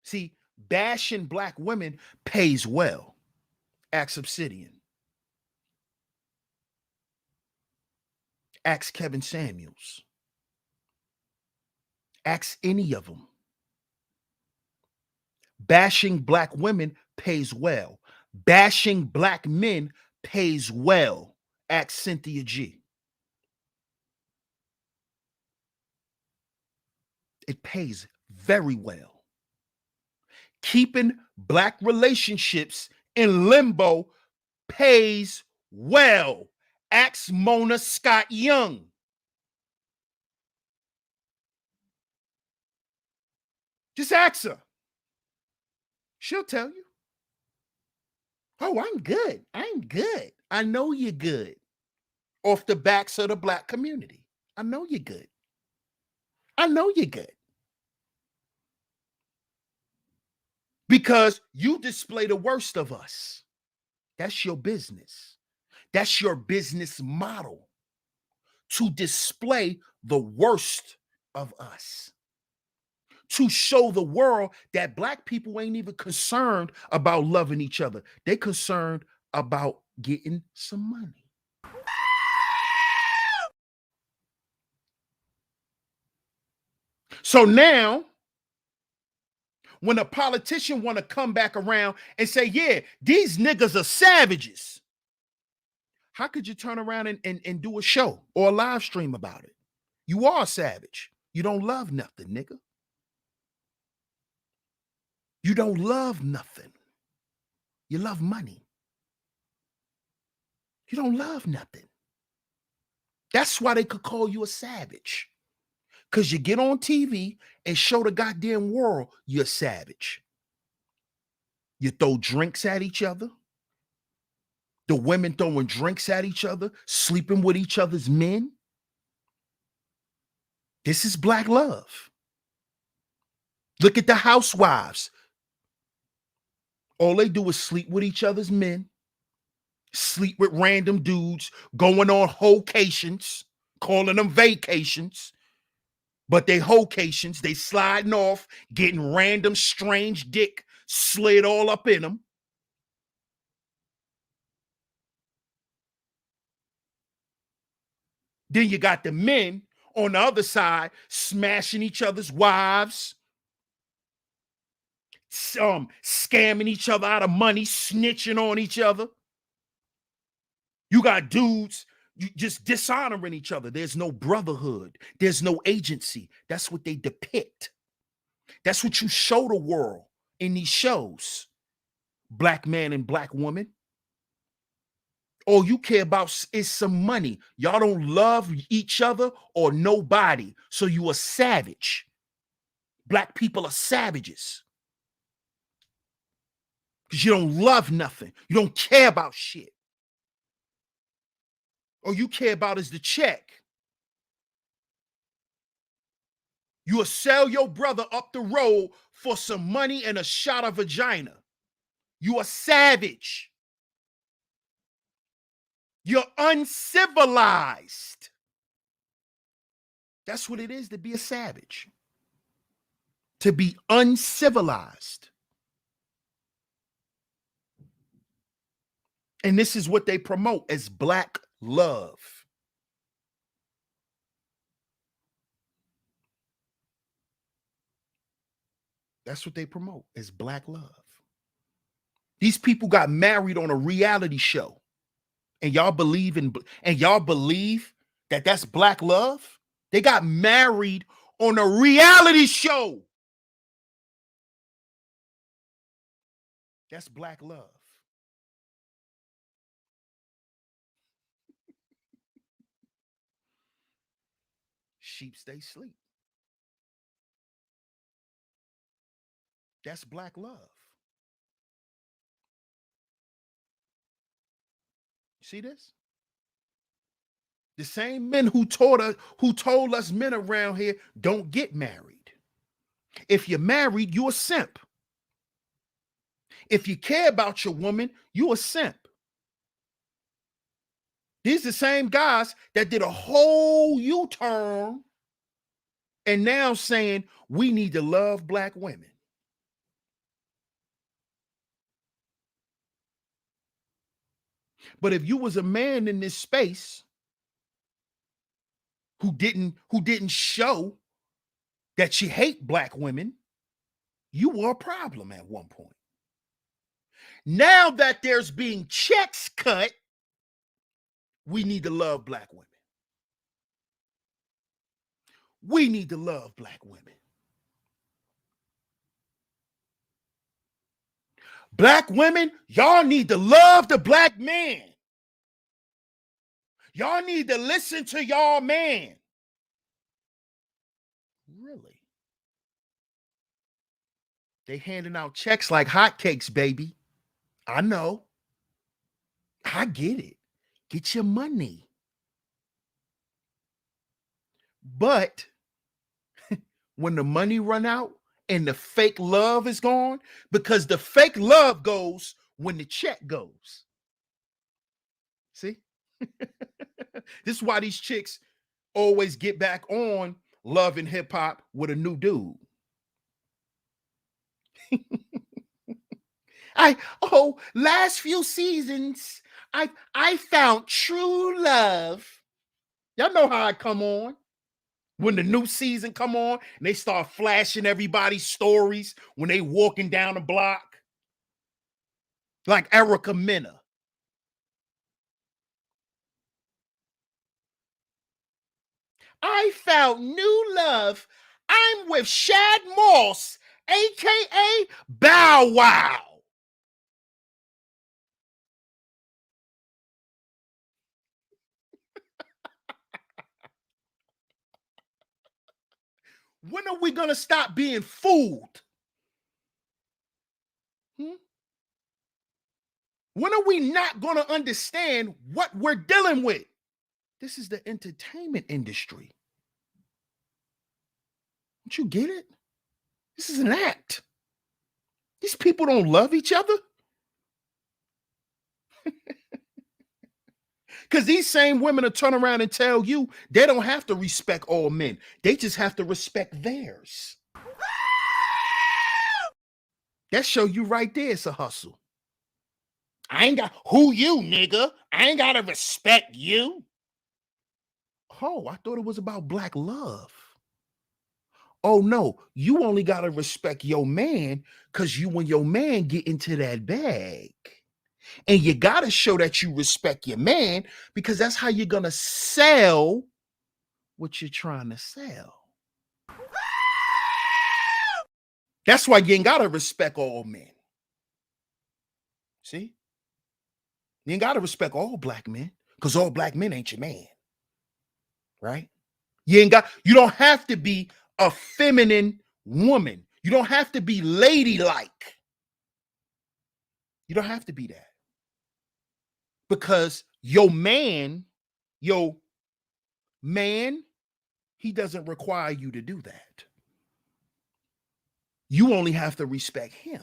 See, bashing Black women pays well. Ask Obsidian. Ask Kevin Samuels. Ask any of them. Bashing Black women pays well. Bashing Black men pays well. Ask Cynthia G. It pays very well. Keeping Black relationships in limbo pays well. Ask Mona Scott Young. Just ask her. She'll tell you. Oh, I'm good. I'm good. I know you're good. Off the backs of the Black community. I know you're good. I know you're good. Because you display the worst of us. That's your business. That's your business model. To display the worst of us. To show the world that Black people ain't even concerned about loving each other. They're concerned about getting some money. So now, when a politician want to come back around and say, yeah, these niggas are savages, how could you turn around and do a show or a live stream about it? You are a savage. You don't love nothing, nigga. You don't love nothing. You love money. You don't love nothing. That's why they could call you a savage. Because you get on TV and show the goddamn world you're a savage. You throw drinks at each other. The women throwing drinks at each other, sleeping with each other's men. This is Black love. Look at the housewives. All they do is sleep with each other's men, sleep with random dudes, going on hocations, calling them vacations, but they hocations, they sliding off, getting random strange dick slid all up in them. Then you got the men on the other side smashing each other's wives, scamming each other out of money, snitching on each other. You got dudes just dishonoring each other. There's no brotherhood. There's no agency. That's what they depict. That's what you show the world in these shows. Black man and black woman. All you care about is some money. Y'all don't love each other or nobody. So you a savage. Black people are savages. Because you don't love nothing. You don't care about shit. All you care about is the check. You will sell your brother up the road for some money and a shot of vagina. You are savage. You're uncivilized. That's what it is to be a savage. To be uncivilized. And this is what they promote as black love. That's what they promote as black love. These people got married on a reality show. And y'all believe that that's black love? They got married on a reality show. That's black love. Sheep stay sleep. That's black love. See this? The same men who told us men around here don't get married. If you're married, you're a simp. If you care about your woman, you're a simp. These are the same guys that did a whole U-turn and now saying we need to love black women. But if you was a man in this space who didn't show that you hate black women, you were a problem at one point. Now that there's being checks cut, we need to love black women. We need to love black women. Black women, y'all need to love the black man. Y'all need to listen to y'all man. Really? They handing out checks like hotcakes, baby. I know. I get it. Get your money. But when the money run out and the fake love is gone, because the fake love goes when the check goes. See? This is why these chicks always get back on Love and Hip Hop with a new dude. Last few seasons, I found true love. Y'all know how I come on. When the new season come on and they start flashing everybody's stories when they walking down the block. Like Erica Mena. I found new love. I'm with Shad Moss, aka Bow Wow. When are we gonna stop being fooled? When are we not gonna understand what we're dealing with? This is the entertainment industry. Don't you get it? This is an act. These people don't love each other. Because these same women will turn around and tell you they don't have to respect all men. They just have to respect theirs. That show you right there it's a hustle. I ain't got who you, nigga. I ain't gotta respect you. Oh, I thought it was about black love. Oh no, you only gotta respect your man because you and your man get into that bag. And you gotta show that you respect your man because that's how you're gonna sell what you're trying to sell. That's why you ain't gotta respect all men. See? You ain't gotta respect all black men because all black men ain't your man. Right? You don't have to be a feminine woman. You don't have to be ladylike. You don't have to be that. Because your man, he doesn't require you to do that. You only have to respect him.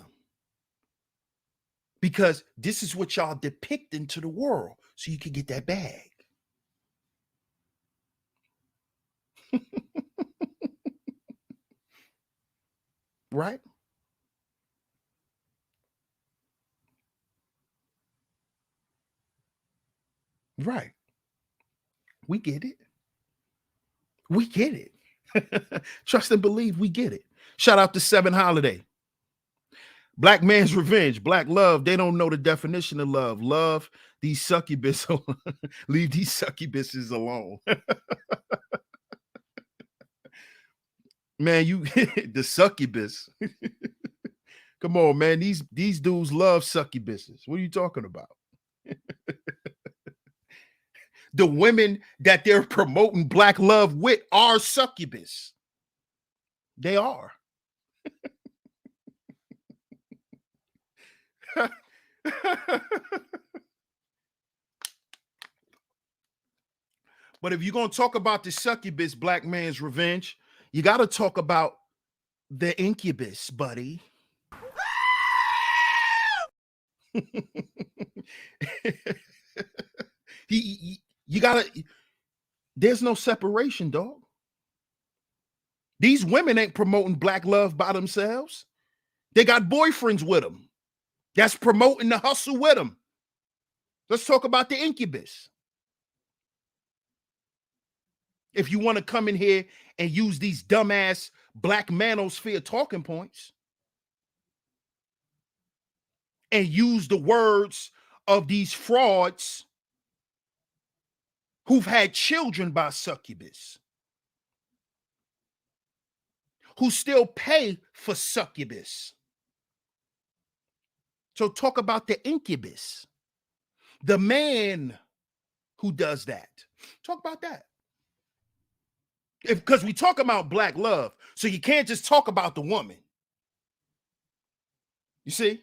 Because this is what y'all depict into the world so you can get that bag. Right? Right. We get it. We get it. Trust and believe we get it. Shout out to Seven Holiday. Black man's revenge, black love. They don't know the definition of love. Love these succubus. Leave these succubuses alone. Man, you the succubus. Come on, man. These dudes love succubuses. What are you talking about? The women that they're promoting black love with are succubus. They are. But if you're going to talk about the succubus, black man's revenge, you got to talk about the incubus, buddy. You got to, there's no separation, dog. These women ain't promoting black love by themselves. They got boyfriends with them. That's promoting the hustle with them. Let's talk about the incubus. If you want to come in here and use these dumbass black manosphere talking points and use the words of these frauds who've had children by succubus, who still pay for succubus. So talk about the incubus, the man who does that. Talk about that. Because we talk about black love, so you can't just talk about the woman. You see?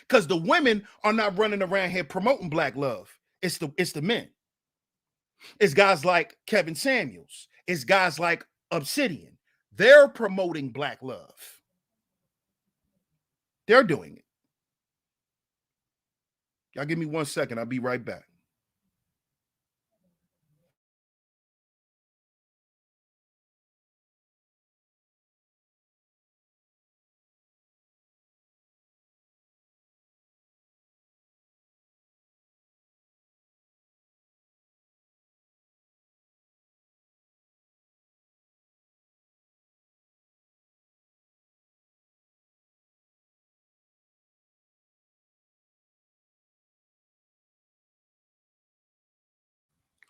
Because the women are not running around here promoting black love. It's the men. It's guys like Kevin Samuels. It's guys like Obsidian. They're promoting black love. They're doing it. Y'all give me 1 second. I'll be right back.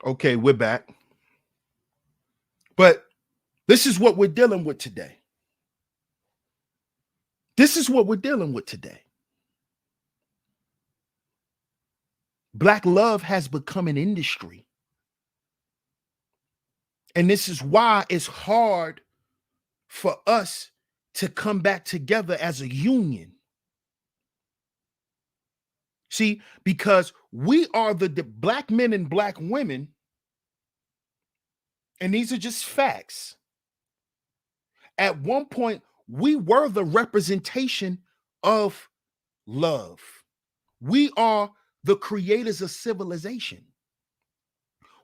Okay, we're back. But this is what we're dealing with today. This is what we're dealing with today. Black love has become an industry. And this is why it's hard for us to come back together as a union. See, because we are the black men and black women, and these are just facts. At one point, we were the representation of love. We are the creators of civilization.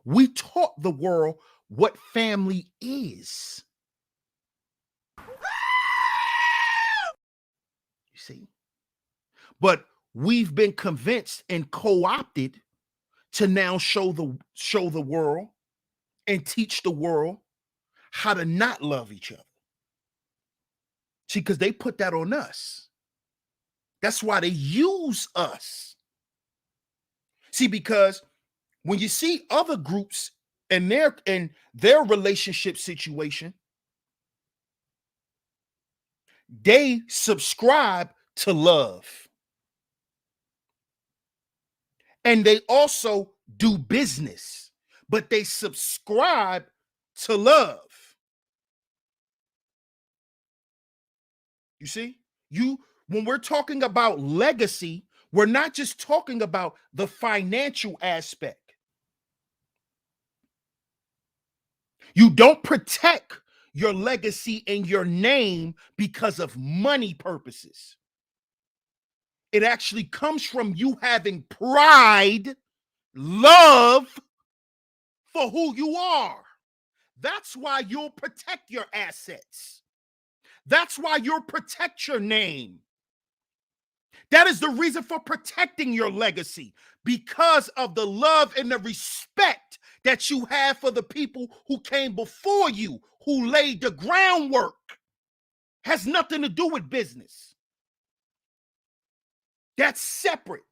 We taught the world what family is. You see? But we've been convinced and co-opted to now show the world and teach the world how to not love each other. See, because they put that on us. That's why they use us. See, because when you see other groups and their relationship situation, they subscribe to love. And they also do business, but they subscribe to love. You see? When we're talking about legacy, we're not just talking about the financial aspect. You don't protect your legacy and your name because of money purposes. It actually comes from you having pride, love for who you are. That's why you'll protect your assets. That's why you'll protect your name. That is the reason for protecting your legacy, because of the love and the respect that you have for the people who came before you, who laid the groundwork. Has nothing to do with business. That's separate.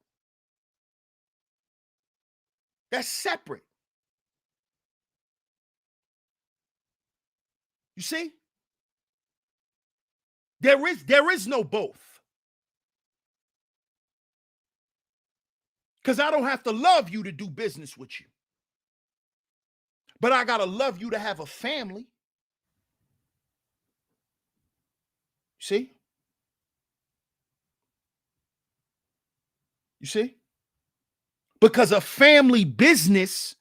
That's separate. You see? There is no both. Because I don't have to love you to do business with you. But I got to love you to have a family. See? You see? Because a family business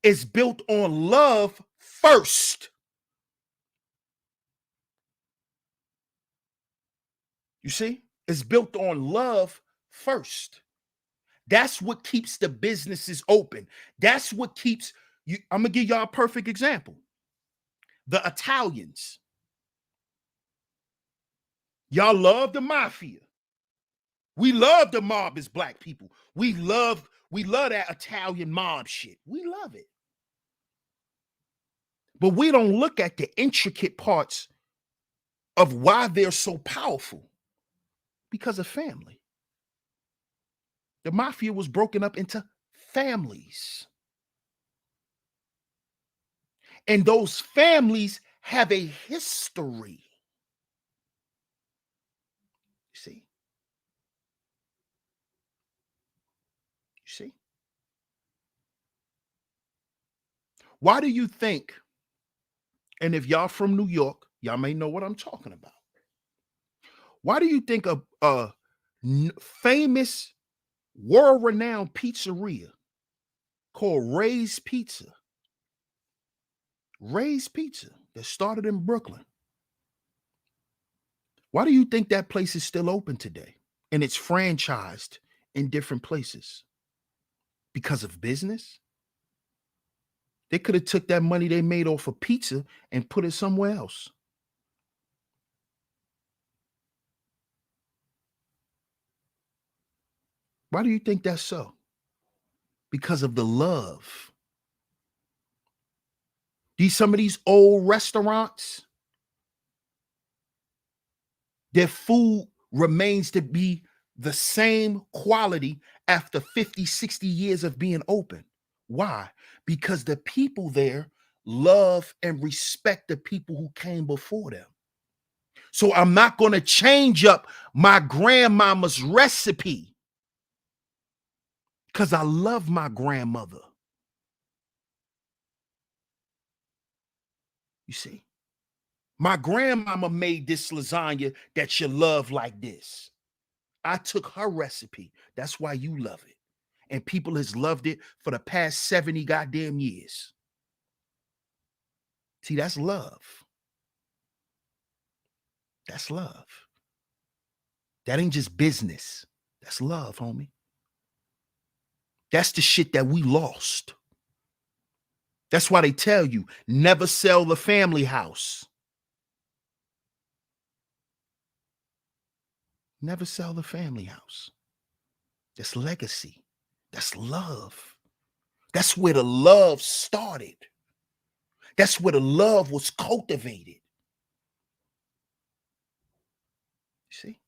is built on love first. You see? It's built on love first. That's what keeps the businesses open. That's what keeps you. I'm going to give y'all a perfect example. The Italians. Y'all love the mafia. We love the mob as black people. We love that Italian mob shit. We love it. But we don't look at the intricate parts of why they're so powerful. Because of family. The mafia was broken up into families. And those families have a history. You see? You see? Why do you think, and if y'all from New York, y'all may know what I'm talking about. Why do you think a famous, world-renowned pizzeria called Ray's Pizza that started in Brooklyn, why do you think that place is still open today and it's franchised in different places? Because of business? They could have took that money they made off of pizza and put it somewhere else. Why do you think that's so? Because of the love. Some of these old restaurants, their food remains to be the same quality after 50, 60 years of being open. Why? Because the people there love and respect the people who came before them. So I'm not going to change up my grandmama's recipe because I love my grandmother. You see? My grandmama made this lasagna that you love like this. I took her recipe. That's why you love it. And people has loved it for the past 70 goddamn years. See, that's love. That's love. That ain't just business. That's love, homie. That's the shit that we lost. That's why they tell you never sell the family house. Never sell the family house. That's legacy. That's love. That's where the love started. That's where the love was cultivated. See?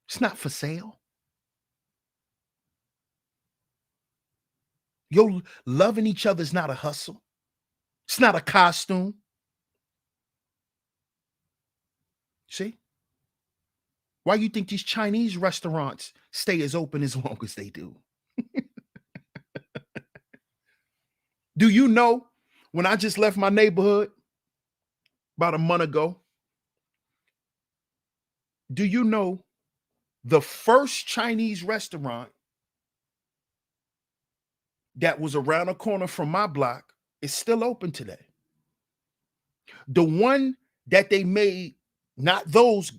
It's not for sale. Your loving each other is not a hustle. It's not a costume. See? Why you think these Chinese restaurants stay as open as long as they do? Do you know when I just left my neighborhood about a month ago? Do you know the first Chinese restaurant that was around the corner from my block is still open today? The one that they made, not those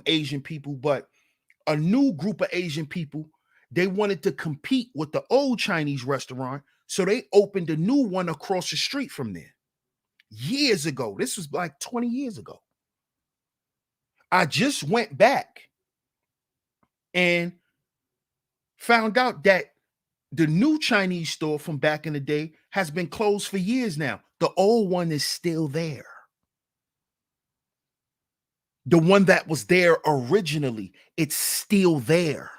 Asian people, but a new group of Asian people, they wanted to compete with the old Chinese restaurant, so they opened a new one across the street from there years ago. This was like 20 years ago. I just went back and found out that the new Chinese store from back in the day has been closed for years now. The old one is still there. The one that was there originally, it's still there.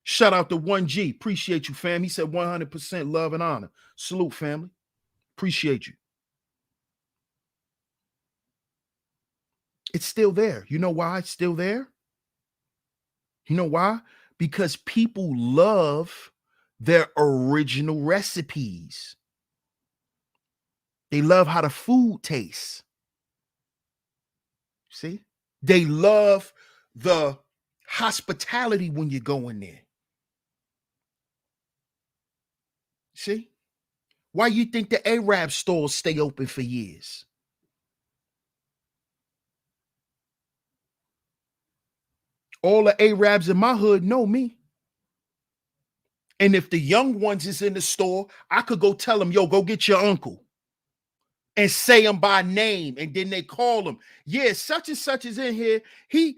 Shout out to 1G. Appreciate you, fam. He said 100% love and honor. Salute, family. Appreciate you. It's still there. You know why it's still there? You know why? Because people love their original recipes. They love how the food tastes. See? They love the hospitality when you go in there. See? Why you think the Arab stores stay open for years? All the Arabs in my hood know me. And if the young ones is in the store, I could go tell them, yo, go get your uncle. And say them by name, and then they call them. Yeah, such and such is in here. He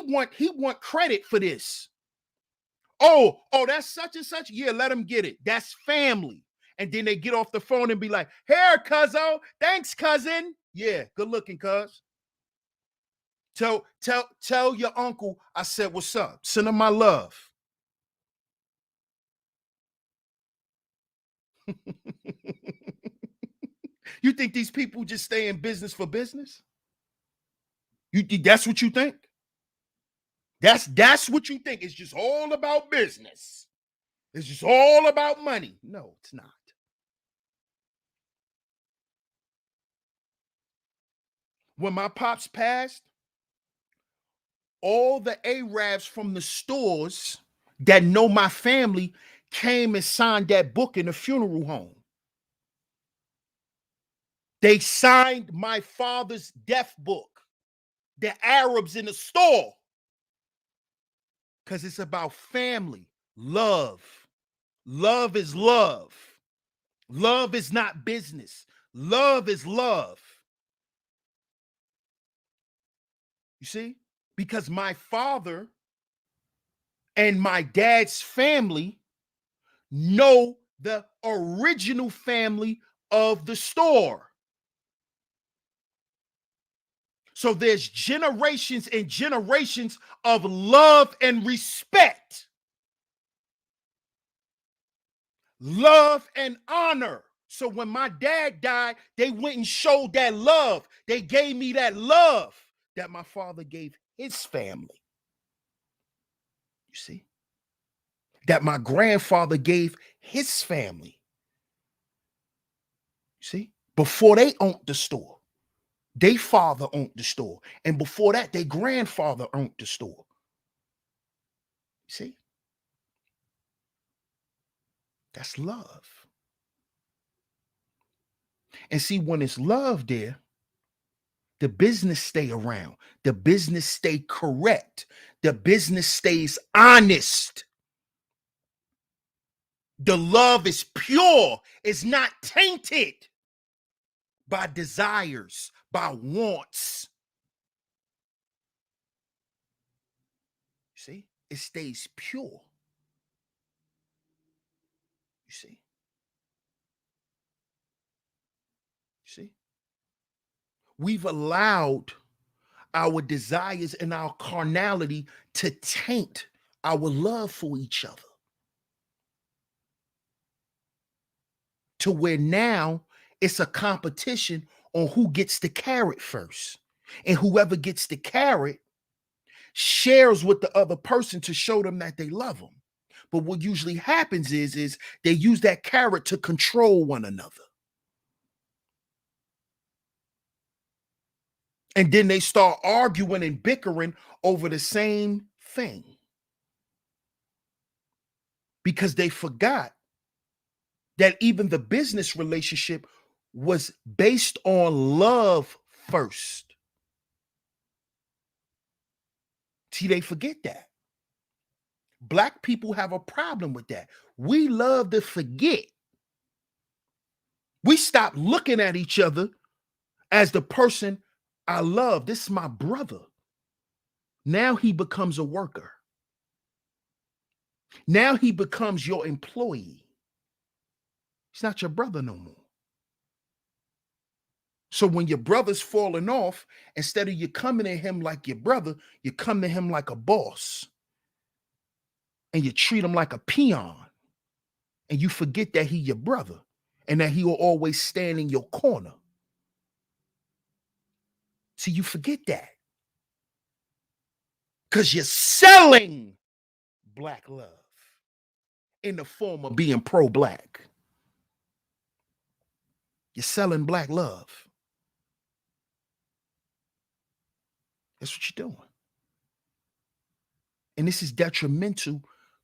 want credit for this. Oh, that's such and such. Yeah, let him get it. That's family. And then they get off the phone and be like, "Here, cuzzo. Thanks, cousin. Yeah, good looking, cuz. Tell your uncle I said what's up. Send him my love." You think these people just stay in business for business? That's what you think? That's what you think. It's just all about business. It's just all about money. No, it's not. When my pops passed, all the Arabs from the stores that know my family came and signed that book in the funeral home. They signed my father's death book. The Arabs in the store. Because it's about family, love. Love is love. Love is not business. Love is love. You see? Because my father and my dad's family know the original family of the store. So there's generations and generations of love and respect. Love and honor. So when my dad died, they went and showed that love. They gave me that love that my father gave his family. You see? That my grandfather gave his family. You see? Before they owned the store, their father owned the store. And before that, their grandfather owned the store. You see? That's love. And see, when it's love there, the business stay around. The business stay correct. The business stays honest. The love is pure. It's not tainted by desires, by wants. See, it stays pure. You see, we've allowed our desires and our carnality to taint our love for each other, to where now it's a competition on who gets the carrot first. And whoever gets the carrot shares with the other person to show them that they love them. But what usually happens is they use that carrot to control one another. And then they start arguing and bickering over the same thing. Because they forgot that even the business relationship was based on love first. See, they forget that. Black people have a problem with that. We love to forget. We stop looking at each other as the person I love. This is my brother. Now he becomes a worker. Now he becomes your employee. He's not your brother no more. So when your brother's falling off, instead of you coming to him like your brother, you come to him like a boss. And you treat him like a peon. And you forget that he's your brother and that he will always stand in your corner. See, you forget that. Because you're selling Black love in the form of being pro-Black. You're selling Black love. That's what you're doing. And this is detrimental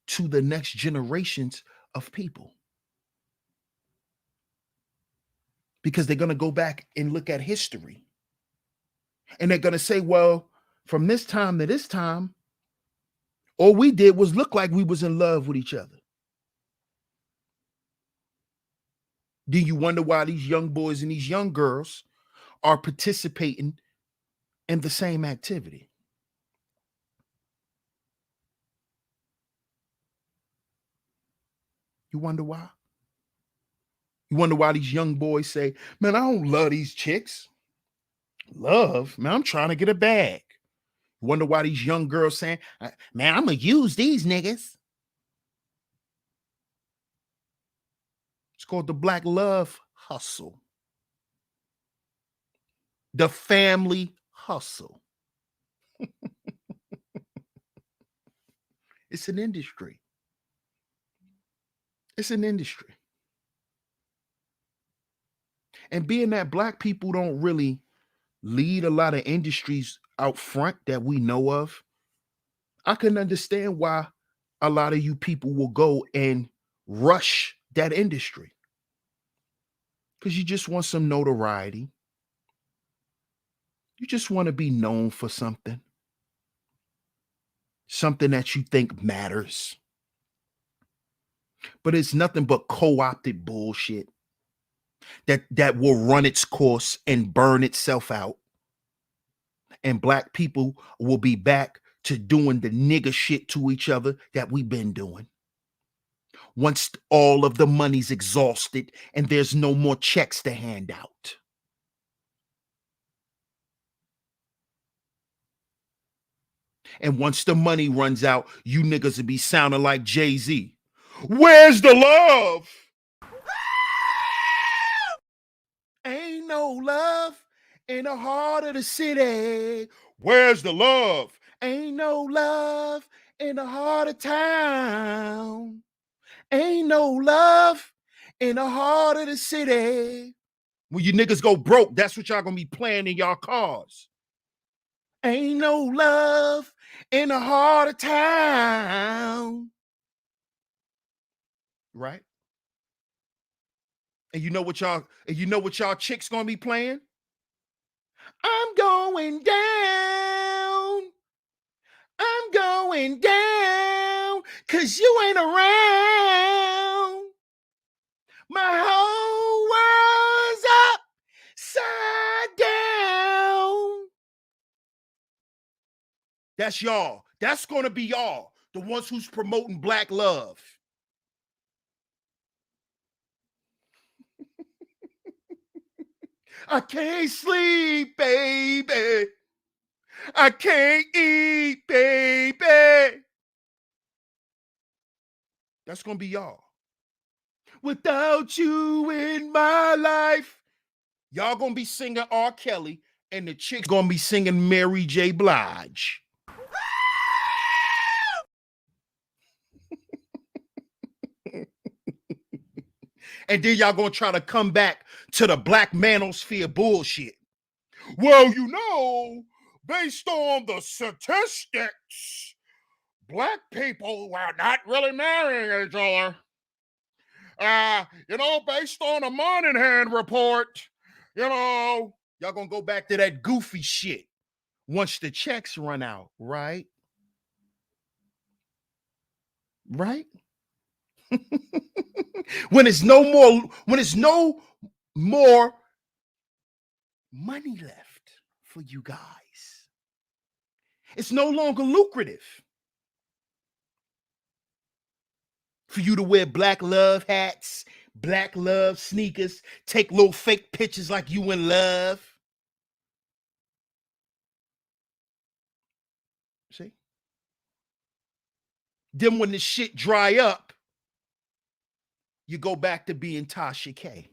to the next generations of people. Because they're going to go back and look at history. And they're going to say, well, from this time to this time, all we did was look like we was in love with each other. Do you wonder why these young boys and these young girls are participating in the same activity? You wonder why? You wonder why these young boys say, man, I don't love these chicks. Love? Man, I'm trying to get a bag. You wonder why these young girls saying, man, I'm going to use these niggas. It's called the Black love hustle. The family hustle. It's an industry. It's an industry. And being that Black people don't really lead a lot of industries out front that we know of, I can understand why a lot of you people will go and rush that industry. Because you just want some notoriety. You just want to be known for something. Something that you think matters. But it's nothing but co-opted bullshit that will run its course and burn itself out. And Black people will be back to doing the nigger shit to each other that we've been doing. Once all of the money's exhausted and there's no more checks to hand out. And once the money runs out, you niggas will be sounding like Jay-Z. Where's the love? Ain't no love in the heart of the city. Where's the love? Ain't no love in the heart of town. Ain't no love in the heart of the city. When you niggas go broke, that's what y'all gonna be playing in y'all cars. Ain't no love in the heart of town. Right? And you know what y'all chicks gonna be playing? I'm going down. I'm going going down, 'cause you ain't around. My whole world's upside down. That's y'all. That's gonna be y'all, the ones who's promoting black love. I can't sleep, baby. I can't eat, baby. That's gonna be y'all. Without you in my life, y'all gonna be singing R. Kelly, and the chick's gonna be singing Mary J. Blige. And then y'all gonna try to come back to the black manosphere bullshit. Well, you know, based on the statistics, black people are not really marrying each other. Based on a Moynihan report, y'all gonna go back to that goofy shit once the checks run out, right? Right? when it's no more money left for you guys. It's no longer lucrative for you to wear black love hats, black love sneakers, take little fake pictures like you in love. See? Then when the shit dry up, you go back to being Tasha K.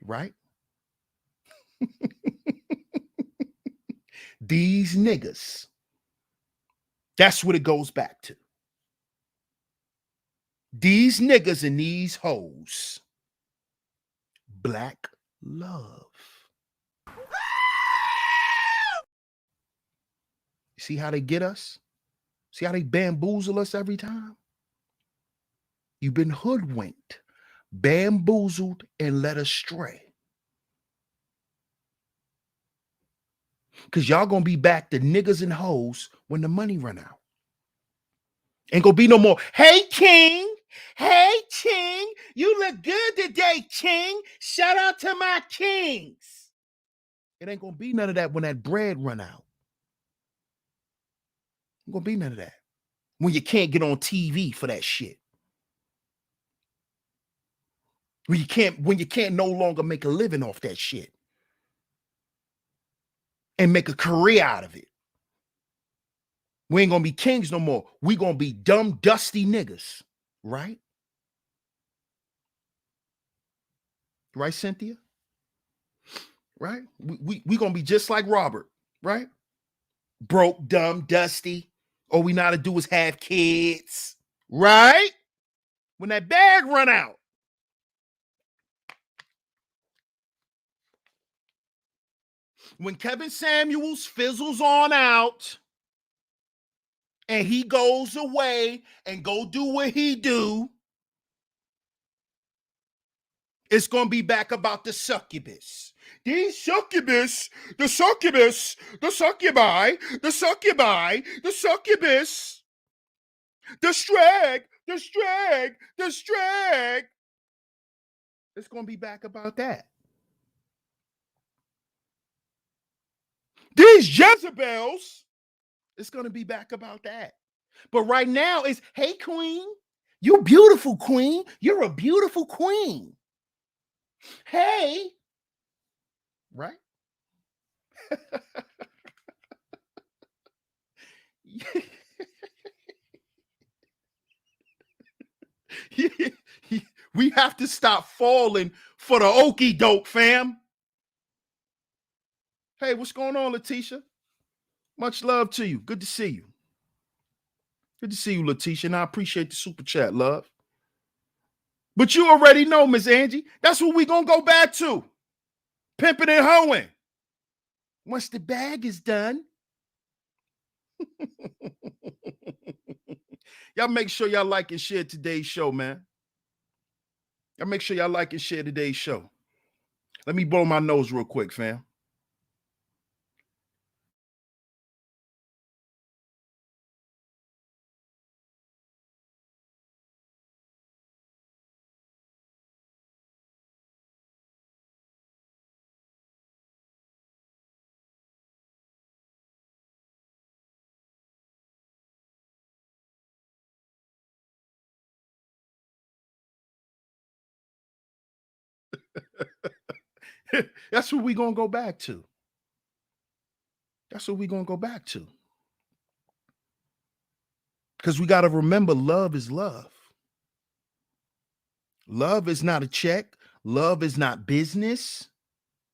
Right? These niggas. That's what it goes back to. These niggas and these hoes. Black love. See how they get us? See how they bamboozle us every time? You've been hoodwinked, bamboozled, and led astray. Because y'all gonna be back to niggas and hoes when the money run out. Ain't gonna be no more, hey, King. Hey, King. You look good today, King. Shout out to my kings. It ain't gonna be none of that when that bread run out. Ain't gonna be none of that. When you can't get on TV for that shit. When you can't no longer make a living off that shit. And make a career out of it. We ain't gonna be kings no more. We gonna be dumb, dusty niggas. Right? Right, Cynthia? Right? We gonna be just like Robert, right? Broke, dumb, dusty. All we know how to do is have kids. Right? When that bag run out. When Kevin Samuels fizzles on out and he goes away and go do what he do, it's going to be back about the succubus. These succubus, the succubus, the succubi, the succubi, the succubus, the strag, the strag, the strag. It's going to be back about that. These Jezebels, it's going to be back about that. But right now it's, hey, queen, you beautiful queen. You're a beautiful queen. Hey. Right? We have to stop falling for the okie doke, fam. Hey, what's going on, Letitia? Much love to you. Good to see you. Good to see you, Letitia, and I appreciate the super chat, love. But you already know, Miss Angie, that's what we gonna go back to. Pimping and hoeing. Once the bag is done. Y'all make sure y'all like and share today's show, man. Y'all make sure y'all like and share today's show. Let me blow my nose real quick, fam. That's what we're gonna go back to. That's what we're gonna go back to. Because we got to remember love is love. Love is not a check. Love is not business.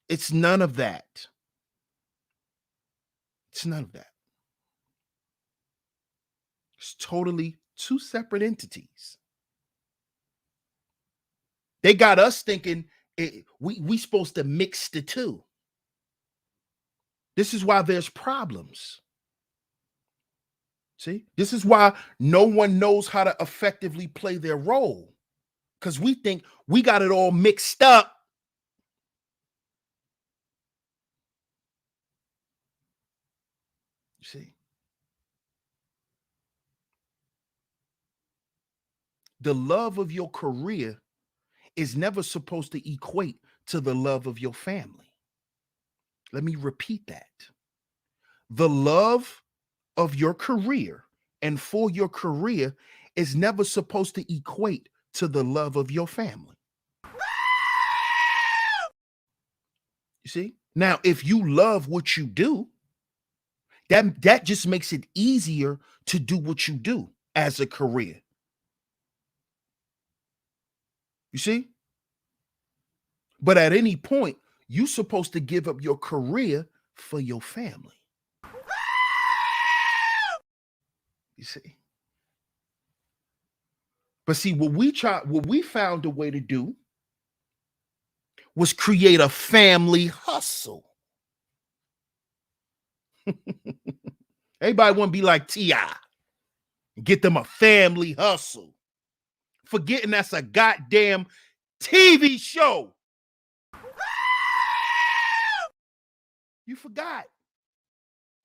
It's none of that. It's none of that. It's totally two separate entities. They got us thinking we supposed to mix the two. This is why there's problems. See, this is why no one knows how to effectively play their role, because we think we got it all mixed up. You see, the love of your career is never supposed to equate to the love of your family. Let me repeat that. The love of your career and for your career is never supposed to equate to the love of your family. You see? Now, if you love what you do, that just makes it easier to do what you do as a career. You see? But at any point, you're supposed to give up your career for your family. You see? But see, what we found a way to do was create a family hustle. Everybody want to be like T.I. Get them a family hustle. Forgetting that's a goddamn TV show. You forgot.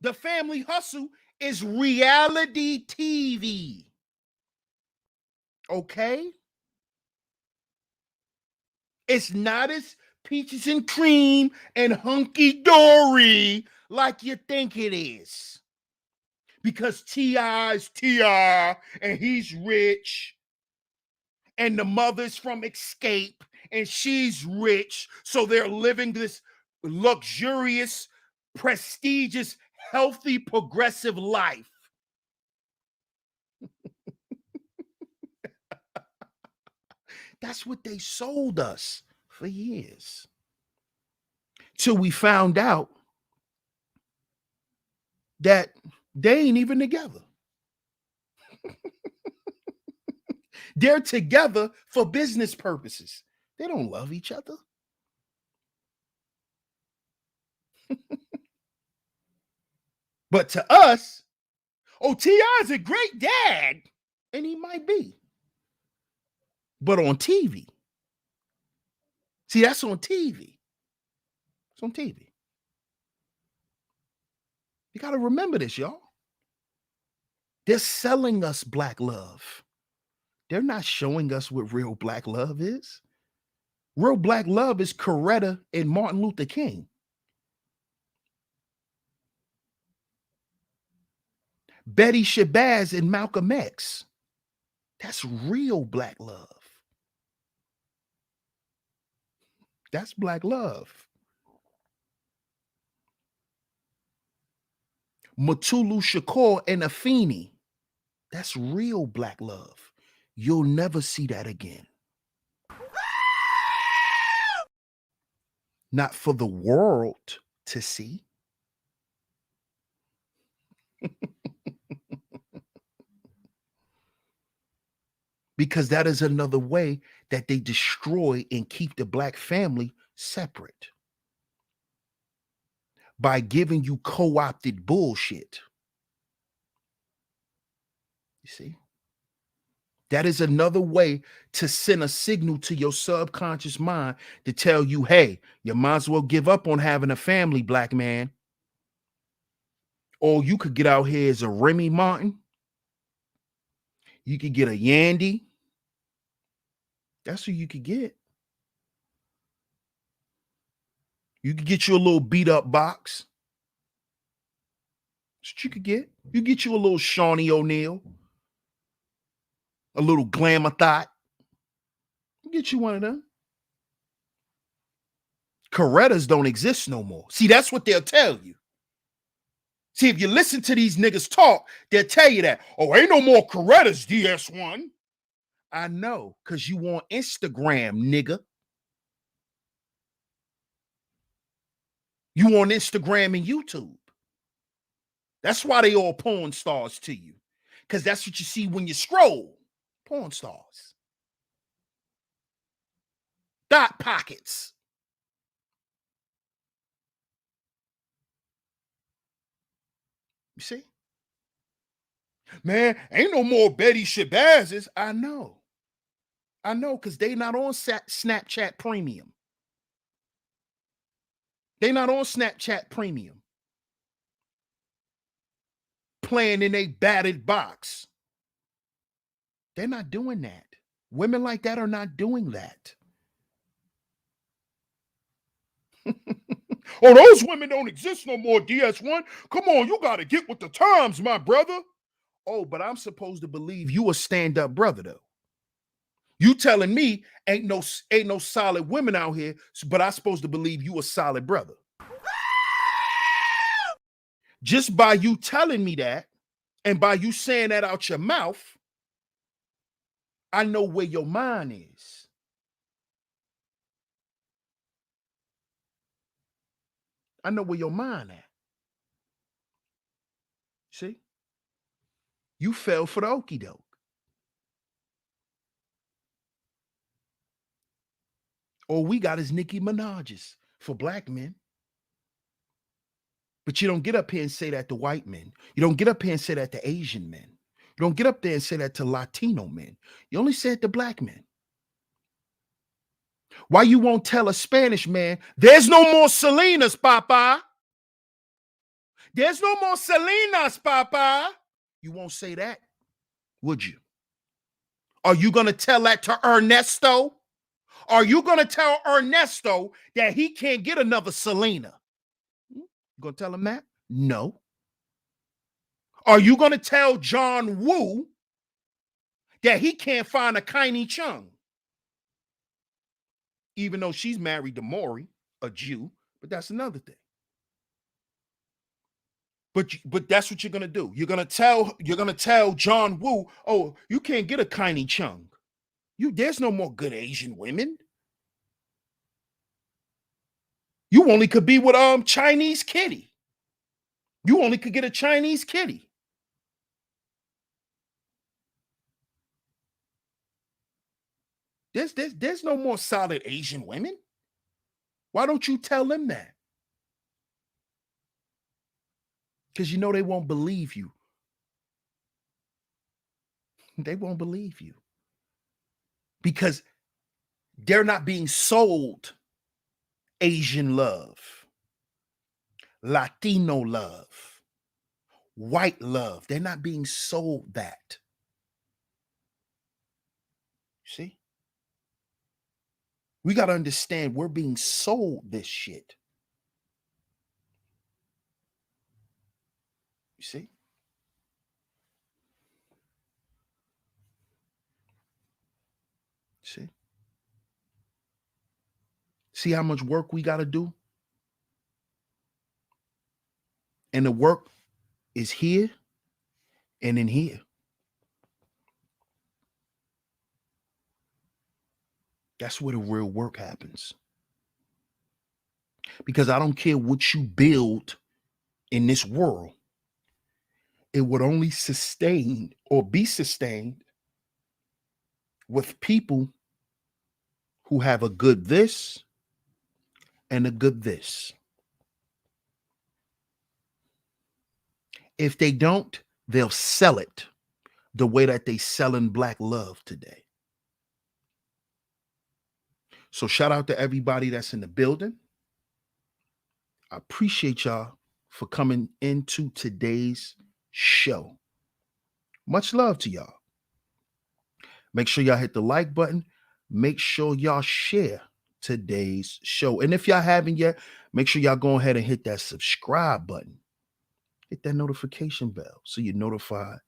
The family hustle is reality TV. Okay? It's not as peaches and cream and hunky-dory like you think it is. Because T.I.'s T.I. and he's rich. And the mother's from Escape and she's rich. So they're living this luxurious, prestigious, healthy, progressive life. That's what they sold us for years. Till we found out that they ain't even together. They're together for business purposes. They don't love each other. But to us, oh, T.I. is a great dad. And he might be. But on TV. See, that's on TV. It's on TV. You got to remember this, y'all. They're selling us black love. They're not showing us what real black love is. Real black love is Coretta and Martin Luther King. Betty Shabazz and Malcolm X. That's real black love. That's black love. Mutulu Shakur and Afeni. That's real black love. You'll never see that again. Not for the world to see. Because that is another way that they destroy and keep the black family separate. By giving you co-opted bullshit. You see? That is another way to send a signal to your subconscious mind to tell you, hey, you might as well give up on having a family, black man. Or you could get out here as a Remy Martin. You could get a Yandy. That's who you could get. You could get you a little beat up box. That's what you could get. You get you a little Shawnee O'Neal. A little Glamour Thought. Get you one of them. Corettas don't exist no more. See, that's what they'll tell you. See, if you listen to these niggas talk, they'll tell you that. Oh, ain't no more Corettas, DS1. I know, because you on Instagram, nigga. You on Instagram and YouTube. That's why they all porn stars to you. Because that's what you see when you scroll. Porn stars. Dot pockets. You see? Man, ain't no more Betty Shabazz. I know. I know, because they not on Snapchat Premium. They not on Snapchat Premium. Playing in a battered box. They're not doing that. Women like that are not doing that. Oh, those women don't exist no more, DS1. Come on, you got to get with the times, my brother. Oh, but I'm supposed to believe you a stand-up brother, though. You telling me ain't no solid women out here, but I'm supposed to believe you a solid brother. Just by you telling me that, and by you saying that out your mouth, I know where your mind is. I know where your mind at. See? You fell for the okie doke. All we got is Nicki Minaj's for black men. But you don't get up here and say that to white men. You don't get up here and say that to Asian men. You don't get up there and say that to Latino men. You only say it to black men. Why you won't tell a Spanish man, there's no more Selenas, Papa? There's no more Selenas, Papa. You won't say that, would you? Are you going to tell that to Ernesto? Are you going to tell Ernesto that he can't get another Selena? You going to tell him that? No. Are you going to tell John Woo that he can't find a Kaini Chung? Even though she's married to Maury, a Jew, but that's another thing. But that's what you're gonna do. You're gonna tell John Woo, oh, you can't get a Kaini Chung. There's no more good Asian women. You only could be with Chinese kitty. You only could get a Chinese kitty. There's no more solid Asian women. Why don't you tell them that? Because you know they won't believe you. They won't believe you. Because they're not being sold Asian love, Latino love, white love. They're not being sold that. See? We got to understand we're being sold this shit. You see? See? See how much work we got to do? And the work is here and in here. That's where the real work happens. Because I don't care what you build in this world, it would only sustain or be sustained with people who have a good this and a good this. If they don't, they'll sell it the way that they selling black love today. So shout out to everybody that's in the building. I appreciate y'all for coming into today's show. Much love to y'all. Make sure y'all hit the like button. Make sure y'all share today's show. And if y'all haven't yet, make sure y'all go ahead and hit that subscribe button. Hit that notification bell so you're notified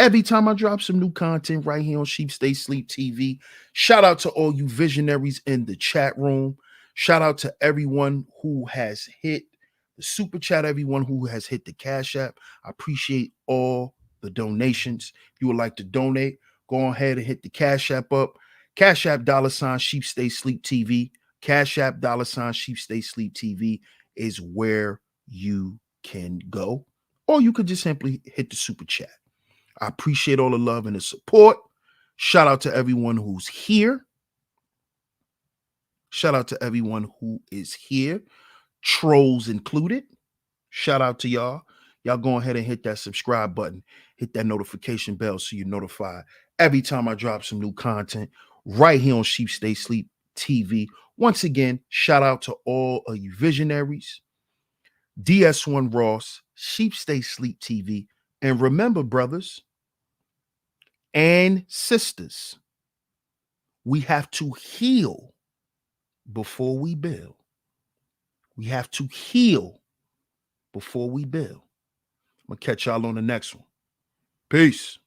every time I drop some new content right here on Sheep Stay Sleep TV. Shout out to all you visionaries in the chat room. Shout out to everyone who has hit the super chat, everyone who has hit the Cash App. I appreciate all the donations. If you would like to donate, go ahead and hit the Cash App up. Cash App $SheepStaySleepTV. Cash App $SheepStaySleepTV is where you can go. Or you could just simply hit the super chat. I appreciate all the love and the support. Shout out to everyone who's here. Shout out to everyone who is here, trolls included. Shout out to y'all. Y'all go ahead and hit that subscribe button, hit that notification bell so you're notified every time I drop some new content right here on Sheep Stay Sleep TV. Once again, shout out to all of you visionaries, DS1 Ross, Sheep Stay Sleep TV. And remember, brothers and sisters, we have to heal before we build. We have to heal before we build. I'm going to catch y'all on the next one. Peace.